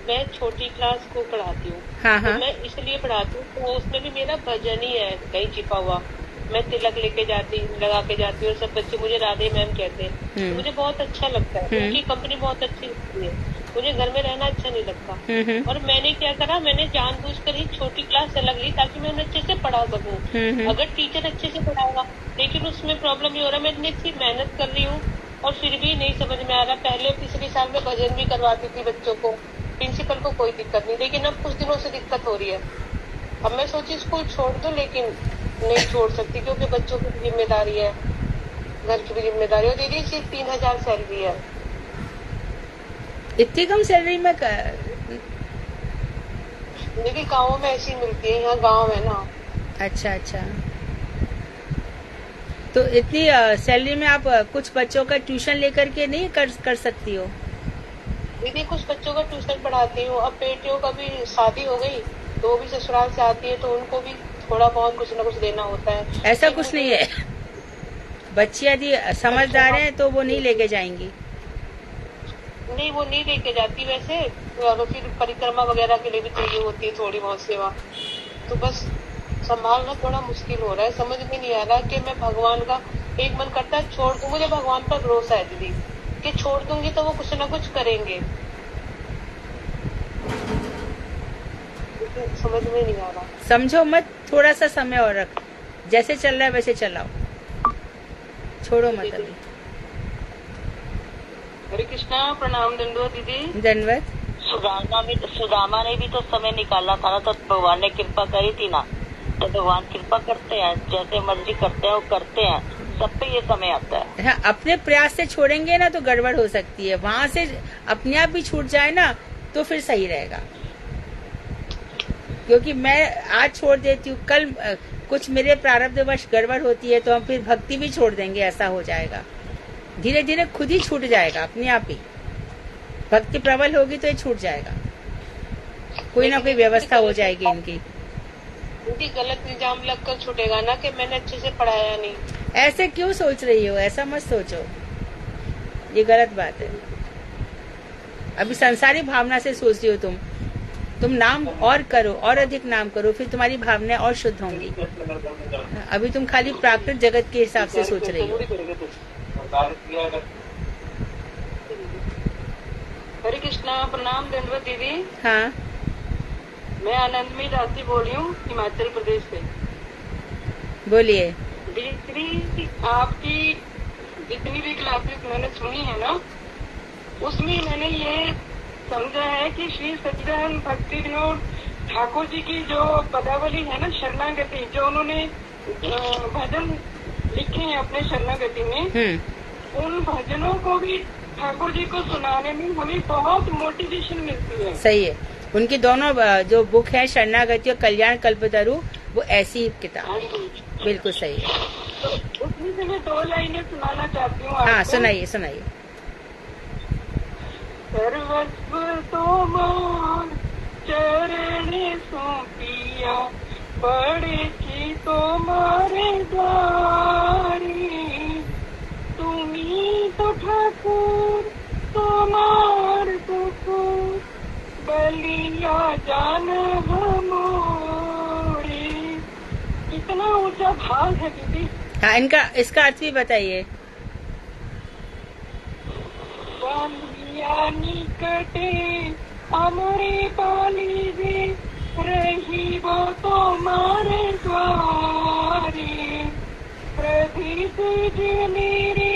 मैं छोटी क्लास को पढ़ाती हूँ। हाँ, तो मैं इसलिए पढ़ाती हूँ, तो उसमें भी मेरा भजन ही है कहीं छिपा हुआ। मैं तिलक लगा के जाती हूँ और सब बच्चे मुझे राधे मैम कहते हैं। तो मुझे बहुत अच्छा लगता है। उनकी कंपनी बहुत अच्छी लगती है। मुझे घर में रहना अच्छा नहीं लगता। और मैंने क्या करा, मैंने जानबूझकर ही छोटी क्लास अलग ली ताकि मैं उन्हें अच्छे से पढ़ा सकूँ। अगर टीचर अच्छे से पढ़ाएगा, लेकिन उसमें प्रॉब्लम ये हो रहा है, मैं इतनी अच्छी मेहनत कर रही हूँ और फिर भी नहीं समझ में आ रहा। पहले पिछले साल में भजन भी करवाती थी बच्चों को, प्रिंसिपल को कोई दिक्कत नहीं, लेकिन अब कुछ दिनों से दिक्कत हो रही है। अब मैं सोची स्कूल छोड़ दूं, लेकिन नहीं छोड़ सकती क्योंकि बच्चों की भी जिम्मेदारी है, घर की भी जिम्मेदारी है। और दीदी सिर्फ 3000 सैलरी है। इतनी कम सैलरी में दीदी गाँव में ऐसी मिलती है, यहाँ गाँव है ना। अच्छा। तो इतनी सैलरी में आप कुछ बच्चों का ट्यूशन लेकर के नहीं कर सकती हो? दीदी कुछ बच्चों का ट्यूशन पढ़ाती हूँ। अब बेटियों का भी शादी हो गई तो वो भी ससुराल से आती है, तो उनको भी थोड़ा बहुत कुछ न कुछ देना होता है। ऐसा कुछ नहीं है। बच्ची यदि समझदार है तो वो नहीं लेके जाएंगी। नहीं, वो नहीं लेके जाती वैसे। और फिर परिक्रमा वगैरह के लिए भी चाहिए होती है थोड़ी बहुत सेवा। तो बस संभालना थोड़ा मुश्किल हो रहा है। समझ में नहीं आ रहा कि मैं भगवान का, एक मन करता है छोड़ दूं। मुझे भगवान पर भरोसा है दीदी कि छोड़ दूंगी तो वो कुछ ना कुछ करेंगे। समझ में नहीं आ रहा। समझो मत, थोड़ा सा समय और रख। जैसे चल रहा है वैसे चलाओ, छोड़ो मत अभी। हरे कृष्णा, प्रणाम। दंडवत दीदी। दंडवत। सुदामा ने भी तो समय निकाला था ना, तो भगवान ने कृपा करी थी ना। तो भगवान कृपा करते हैं, जैसे मर्जी करते हैं वो करते हैं। सब पे ये समय आता है। हाँ, अपने प्रयास से छोड़ेंगे ना तो गड़बड़ हो सकती है। वहाँ से अपने आप भी छूट जाए ना तो फिर सही रहेगा। क्योंकि मैं आज छोड़ देती हूँ, कल कुछ मेरे प्रारब्धवश गड़बड़ होती है तो हम फिर भक्ति भी छोड़ देंगे, ऐसा हो जाएगा। धीरे धीरे खुद ही छूट जाएगा अपने आप ही। भक्ति प्रबल होगी तो ये छूट जाएगा। कोई ना कोई व्यवस्था हो जाएगी इनकी। उनकी गलत निजाम लगकर छूटेगा ना कि मैंने अच्छे से पढ़ाया नहीं। ऐसे क्यों सोच रही हो? ऐसा मत सोचो, ये गलत बात है। अभी संसारी भावना से सोच रही हो तुम नाम और करो, और अधिक नाम करो, फिर तुम्हारी भावनाएं और शुद्ध होंगी। अभी तुम खाली प्राकृतिक जगत के हिसाब से सोच रही हो। हरे कृष्णा, प्रणाम। दंडवत दीदी। हाँ, मैं आनंदमयी दासी बोल रही हूँ, हिमाचल प्रदेश से। बोलिए। दीदी आपकी जितनी भी क्लासेस मैंने सुनी है ना, उसमें मैंने ये समझा है कि श्री सच्चिदानंद भक्ति विनोद ठाकुर जी की जो पदावली है ना, शरणागति, जो उन्होंने भजन लिखे हैं अपने शरणागति में, उन भजनों को भी ठाकुर जी को सुनाने में हमें बहुत मोटिवेशन मिलती है। सही है। उनकी दोनों जो बुक है, शरणागति और कल्याण कल्पतरु, वो ऐसी किताब। बिल्कुल सही है। तो उसमें से मैं 2 लाइनें सुनाना चाहती हूँ। हाँ, सुनाइए। सर्वस्व तो मान चरण सौंपिया पड़े थी तुम्हारे द्वारे, तुम्ही तो ठाकुर तुम्हार ठाकुर बलिया जान हमोरे। कितना ऊंचा भाव है दीदी। हाँ, इसका अर्थ भी बताइए। बलिया निकटे अमरे बाली दे रही वो तुम्हारे द्वारे, प्रदीप जी मेरे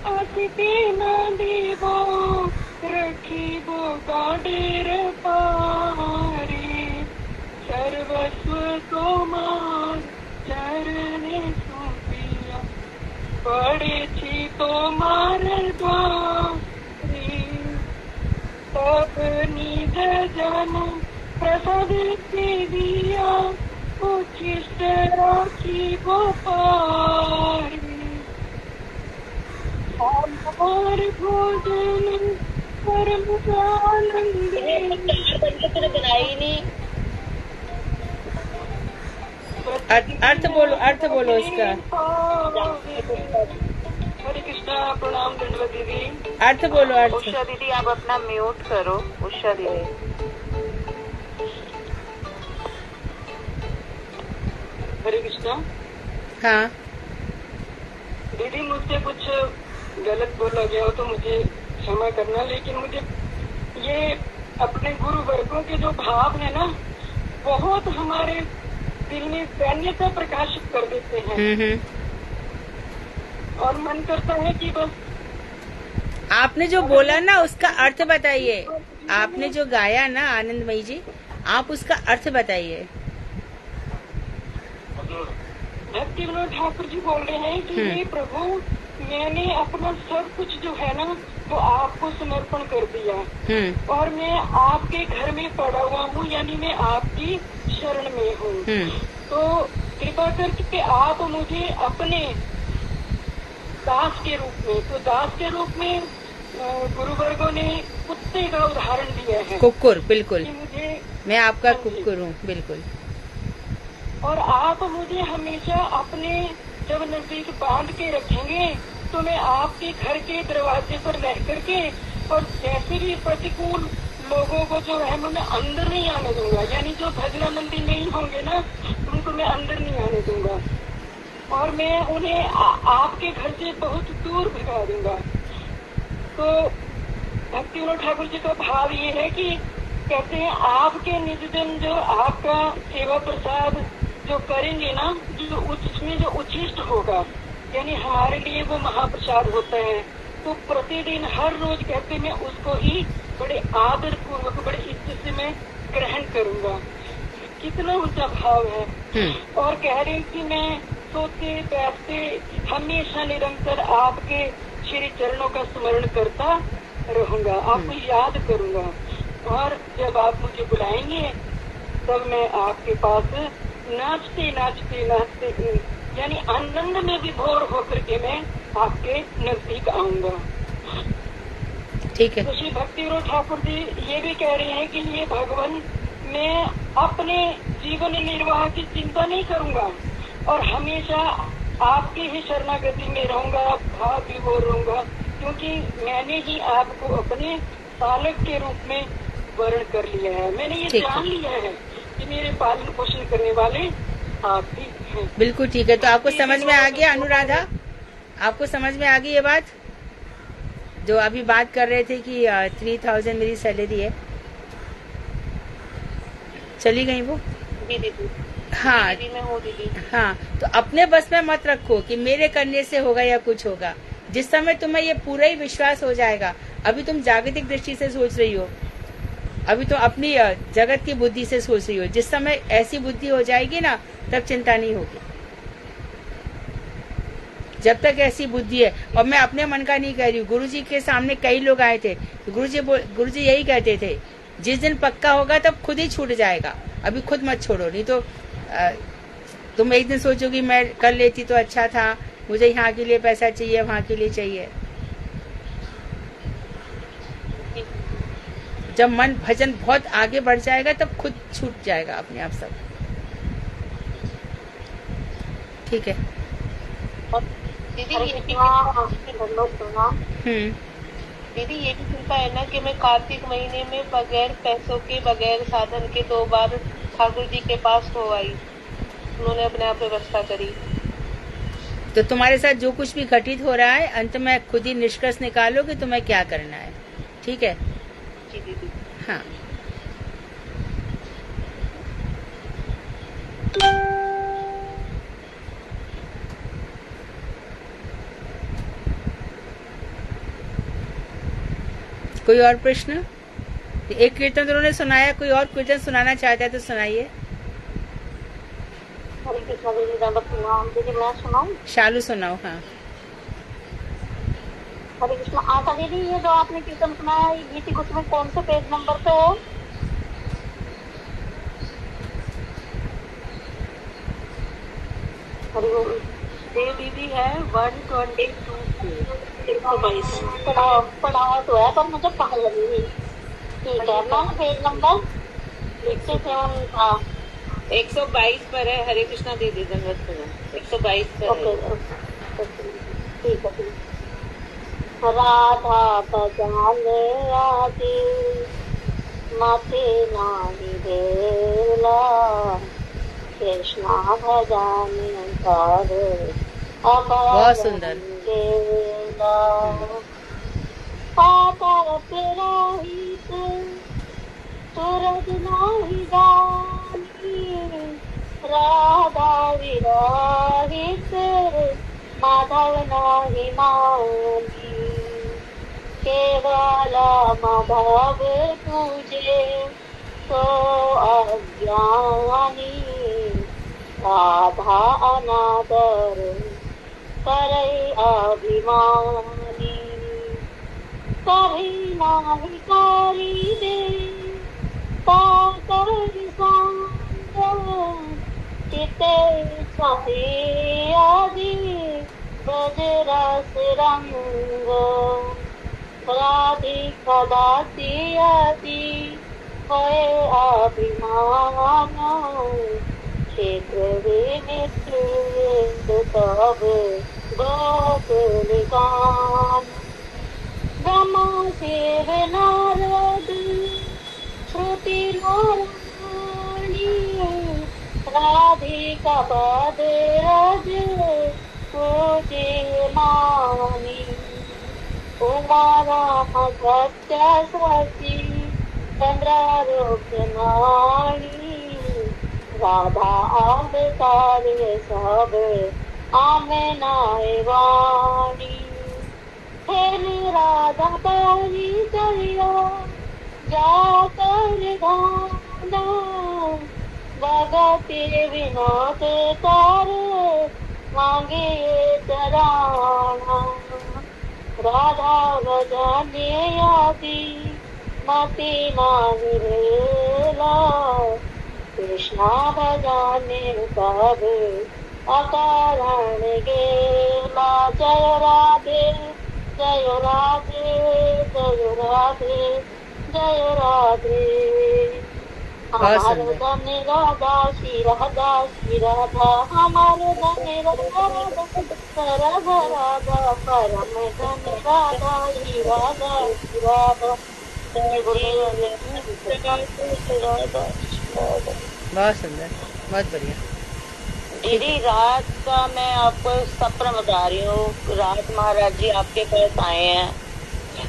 अतिथि न देवो रखी वो गाडेर पारे, सर्वस्व तुम्हार चरण सौंपिया पड़े थी तुम्हारे द्वारे, तब निज जन प्रसाद से दिया उचिष्ट राखी वो पारे, और भोजन परम आनंद बनाई नहीं। अर्थ बोलो इसका। हरे कृष्णा, प्रणाम दंडवत दीदी। अर्थ बोलो, अर्थ। उषा दीदी आप अपना म्यूट करो। उषा दीदी। हरे कृष्णा। हाँ दीदी, मुझसे कुछ गलत बोला गया हो तो मुझे क्षमा करना, लेकिन मुझे ये अपने गुरु वर्गों के जो भाव है ना, बहुत हमारे दिल में दैन्यता प्रकाशित कर देते हैं। और मन करता है कि बस आपने जो बोला ना उसका अर्थ बताइए। आपने जो गाया ना आनंदमयी जी, आप उसका अर्थ बताइए। भक्ति विनोद ठाकुर जी बोल रहे हैं कि हे प्रभु, मैंने अपना सब कुछ जो है ना वो आपको समर्पण कर दिया, और मैं आपके घर में पड़ा हुआ हूँ, यानी मैं आपकी शरण में हूँ। तो कृपा करके आप मुझे अपने दास के रूप में, तो दास के रूप में गुरुवर्गों ने कुत्ते का उदाहरण दिया है। कुक्कुर, बिल्कुल। मुझे, मैं आपका कुक्कुर हूँ, बिल्कुल। और आप मुझे हमेशा अपने जब नजदीक बांध के रखेंगे तो मैं आपके घर के दरवाजे पर रह करके और जैसे भी प्रतिकूल लोगों को जो है मैं अंदर नहीं आने दूंगा, यानी जो भजनानंदी नहीं होंगे ना उनको मैं अंदर नहीं आने दूंगा, और मैं उन्हें आपके घर से बहुत दूर भगा दूंगा। तो भक्ति विनोद ठाकुर जी का भाव ये है कि कहते हैं आपके निजजन जो आपका सेवा प्रसाद जो करेंगे ना, जो उसमें जो उचिष्ट होगा, यानी हमारे लिए वो महाप्रसाद होता है, तो प्रतिदिन हर रोज कहते मैं उसको ही बड़े आदर पूर्वक बड़े इज्जत से मैं ग्रहण करूंगा। कितना ऊंचा भाव है। और कह रहे कि मैं सोते बैठते हमेशा निरंतर आपके श्री चरणों का स्मरण करता रहूंगा, आपको याद करूंगा, और जब आप मुझे बुलाएंगे तब मैं आपके पास नाचते नाचते नाचते यानी आनंद में विभोर होकर के मैं आपके नजदीक आऊंगा। ठीक है। तो श्री भक्ति विनोद ठाकुर जी ये भी कह रहे हैं कि ये भगवान, मैं अपने जीवन निर्वाह की चिंता नहीं करूंगा और हमेशा आपकी ही शरणागति में रहूंगा, भाव विभोर रहूंगा, क्योंकि मैंने ही आपको अपने पालक के रूप में वर्ण कर लिया है। मैंने ये जान लिया है कि मेरे पालन पोषण करने वाले आप ही हैं। बिल्कुल ठीक है। तो आपको समझ में आ गया अनुराधा? आपको समझ में आ गई ये बात जो अभी बात कर रहे थे कि 3000 मेरी सैलरी है? चली गई वो? दीदी हाँ दीदी मैं हूँ दीदी। हाँ, तो अपने बस में मत रखो कि मेरे करने से होगा या कुछ होगा। जिस समय तुम्हें ये पूरा ही विश्वास हो जाएगा, अभी तुम जागतिक दृष्टि से सोच रही हो, अभी तो अपनी जगत की बुद्धि से सोच रही हो। जिस समय ऐसी बुद्धि हो जाएगी ना, तब चिंता नहीं होगी। जब तक ऐसी बुद्धि है, और मैं अपने मन का नहीं कह रही हूँ, गुरुजी के सामने कई लोग आए थे, तो गुरुजी यही कहते थे, जिस दिन पक्का होगा तब खुद ही छूट जाएगा, अभी खुद मत छोड़ो, नहीं तो तुम एक दिन सोचोगी मैं कर लेती तो अच्छा था, मुझे यहाँ के लिए पैसा चाहिए, वहाँ के लिए चाहिए। जब मन भजन बहुत आगे बढ़ जाएगा तब खुद छूट जाएगा अपने आप सब। ठीक है दीदी, दीदी ये भी कृपा है ना कि मैं कार्तिक महीने में बगैर पैसों के, बगैर साधन के 2 बार ठाकुर जी के पास हो आई। उन्होंने अपने आप व्यवस्था करी। तो तुम्हारे साथ जो कुछ भी घटित हो रहा है, अंत में खुद ही निष्कर्ष निकालो कि तुम्हें क्या करना है। ठीक है जी दीदी। हाँ। कोई और प्रश्न? एक कीर्तन तो उन्होंने सुनाया, कोई और कीर्तन सुनाना चाहता है तो सुनाइए। हरे कृष्णा दीदी, दीदी मैं सुनाऊं? शालू सुनाओ। हाँ हरे कृष्णा। आशा दीदी, ये जो आपने कीर्तन सुनाया ये गीति गुट में कौन से पेज नंबर पे है? ये दीदी है 122 पढ़ाओ तो है पर मुझे पढ़ लगी। ठीक है, मैं पेज नंबर 122 पर है। हरे कृष्णा दीदी दंडवत प्रणाम। 122 पर है। ठीक है। राधा बजाने आती माथे नाही बेला, कृष्णा भजाने पर बहुत सुंदर। पाता पिराहित सूरज नाही जानी, राधा विराहित माधव नाही मानी, केवल माधव तुझे तो अज्ञानी, राधा अनादर करे अभिमानी, कभी नाही करी दे ताकर संग, चिते छही आदि ब्रजरस रंग, राधिका दासी आदि होए अभिमान, क्षेत्र विनित्र तब गोकुल गान, ब्रह्मा शिव नारद श्रुति नारायणी, राधिका पद रज पूजे मानी, उमा राम सत्य सची चंद्रारूप नारी, राधा अवतार सब आमे नाय वाणी, हे राधा परिचर्या जाकर गाना, भगति विनोद तार मांगे तराना, राधा भजने आदि मति नाही रेला, कृष्णा भजने सब अकारण गेला, जय राधे जय राधे जय राधे जय राधे। हमारे धन राधा श्री राधा श्री राधा, हमारे धन राधा राधा राधा, परम धन राधा श्री राधा श्री राधा। बहुत सुंदर, बहुत बढ़िया। दीदी रात का मैं आपको सपना बता रही हूँ। रात महाराज जी आपके पास आए हैं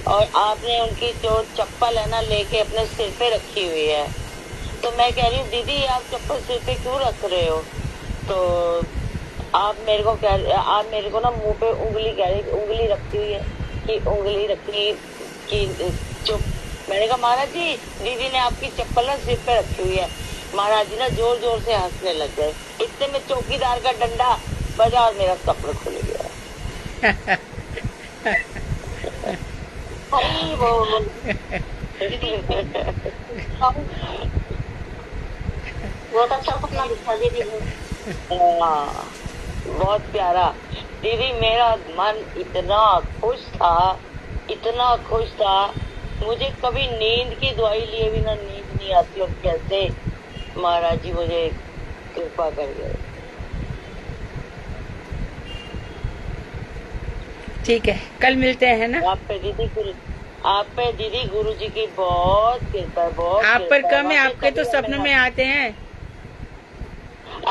और आपने उनकी जो चप्पल है ना लेके अपने सिर पे रखी हुई है, तो मैं कह रही हूँ दीदी आप चप्पल सिर पे क्यों रख रहे हो? तो आप मेरे को ना मुंह पे उंगली रखती हुई है कि उंगली रखी कि चुप। मैंने कहा महाराज जी दीदी ने आपकी चप्पल ना सिर पे रखी हुई है। महाराज जी ना जोर जोर से हंसने लग गए। इतने में चौकीदार का डंडा बजा और मेरा कपड़ा खुल गया। हरी बोल। बहुत अच्छा सपना दिखा दीदी। बहुत प्यारा दीदी, मेरा मन इतना खुश था मुझे कभी नींद की दवाई लिए बिना नींद नहीं आती, और कैसे महाराज जी मुझे कृपा कर गए। ठीक है, कल मिलते हैं ना। आप पे दीदी गुरु जी की बहुत कृपा है, बहुत। आप पर कम है, आपके तो सपने में आते हैं।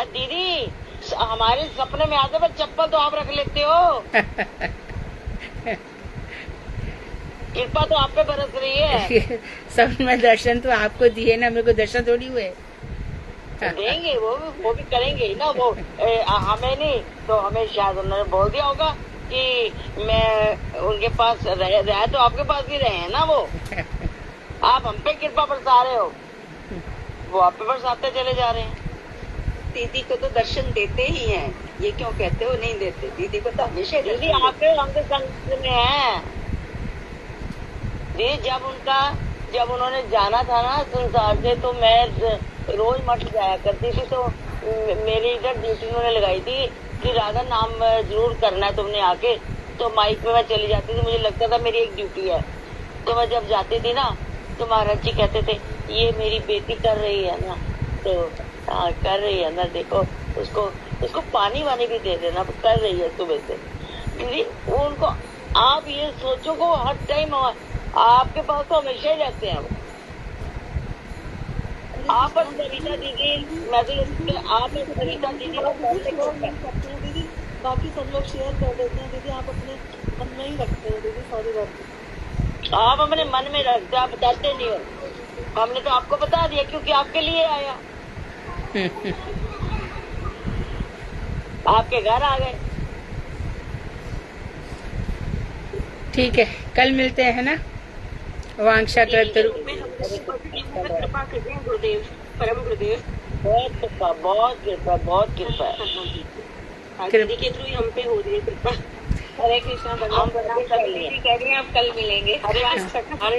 दीदी हमारे सपने में आते, पर चप्पल तो आप रख लेते हो। कृपा तो आप पे बरस रही है। सपने में दर्शन तो आपको दिए ना, मेरे को दर्शन थोड़ी हुए। देंगे वो भी करेंगे ही ना। वो हमें नहीं तो हमें शायद उन्होंने बोल दिया होगा कि मैं उनके पास रहे तो आपके पास भी रहे हैं ना वो। आप हम पे कृपा बरसा रहे हो, वो आप पे बरसाते चले जा रहे हैं। दीदी को तो दर्शन देते ही हैं, ये क्यों कहते हो नहीं देते? दीदी को तो हमेशा दीदी आपके अंग संग में है। दीदी जब उन्होंने जाना था ना संसार से, तो मैं रोज मठ जाया करती थी। तो मेरी इधर ड्यूटी उन्होंने लगाई थी कि राधा नाम जरूर करना है तुमने आके। तो माइक में मैं चली जाती थी, मुझे लगता था मेरी एक ड्यूटी है। तो मैं जब जाती थी ना, तो महाराज जी कहते थे ये मेरी बेटी कर रही है ना, तो हाँ कर रही है ना, देखो उसको पानी वानी भी दे देना, कर रही है सुबह से। दीदी वो उनको, आप ये सोचो को हर टाइम आपके पास तो हमेशा ही रहते हैं वो। आप और सरिता दीदी, मैं तो आप और सरिता दीदी दीदी बाकी सब लोग शेयर कर देते हैं। दीदी आप अपने मन में ही रखते हैं। दीदी सारी बात आप अपने मन में रखते, आप बताते नहीं हो। हमने तो आपको बता दिया क्योंकि आपके लिए आया। आपके घर आ गए। ठीक है, कल मिलते हैं ना। वांछा करते कृपा कर दें गुरुदेव, परम गुरुदेव। बहुत कृपा, बहुत कृपा, बहुत कृपा है। दीदी के थ्रू हम पे हो रही है कृपा। हरे कृष्णा। दीदी कह रही हैं आप कल मिलेंगे। हरे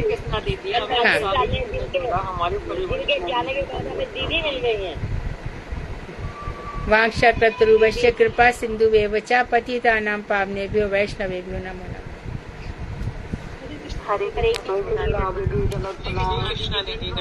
कृष्णा दीदी। हमारे जिनके जाने के बाद हमें दीदी मिल गई है। वांछा कृतरुवश्य कृपा सिंधुवेव च पतितानां पावनेभ्यो वैष्णवेभ्यो नमो नमः। हरे कृष्णा दीदी।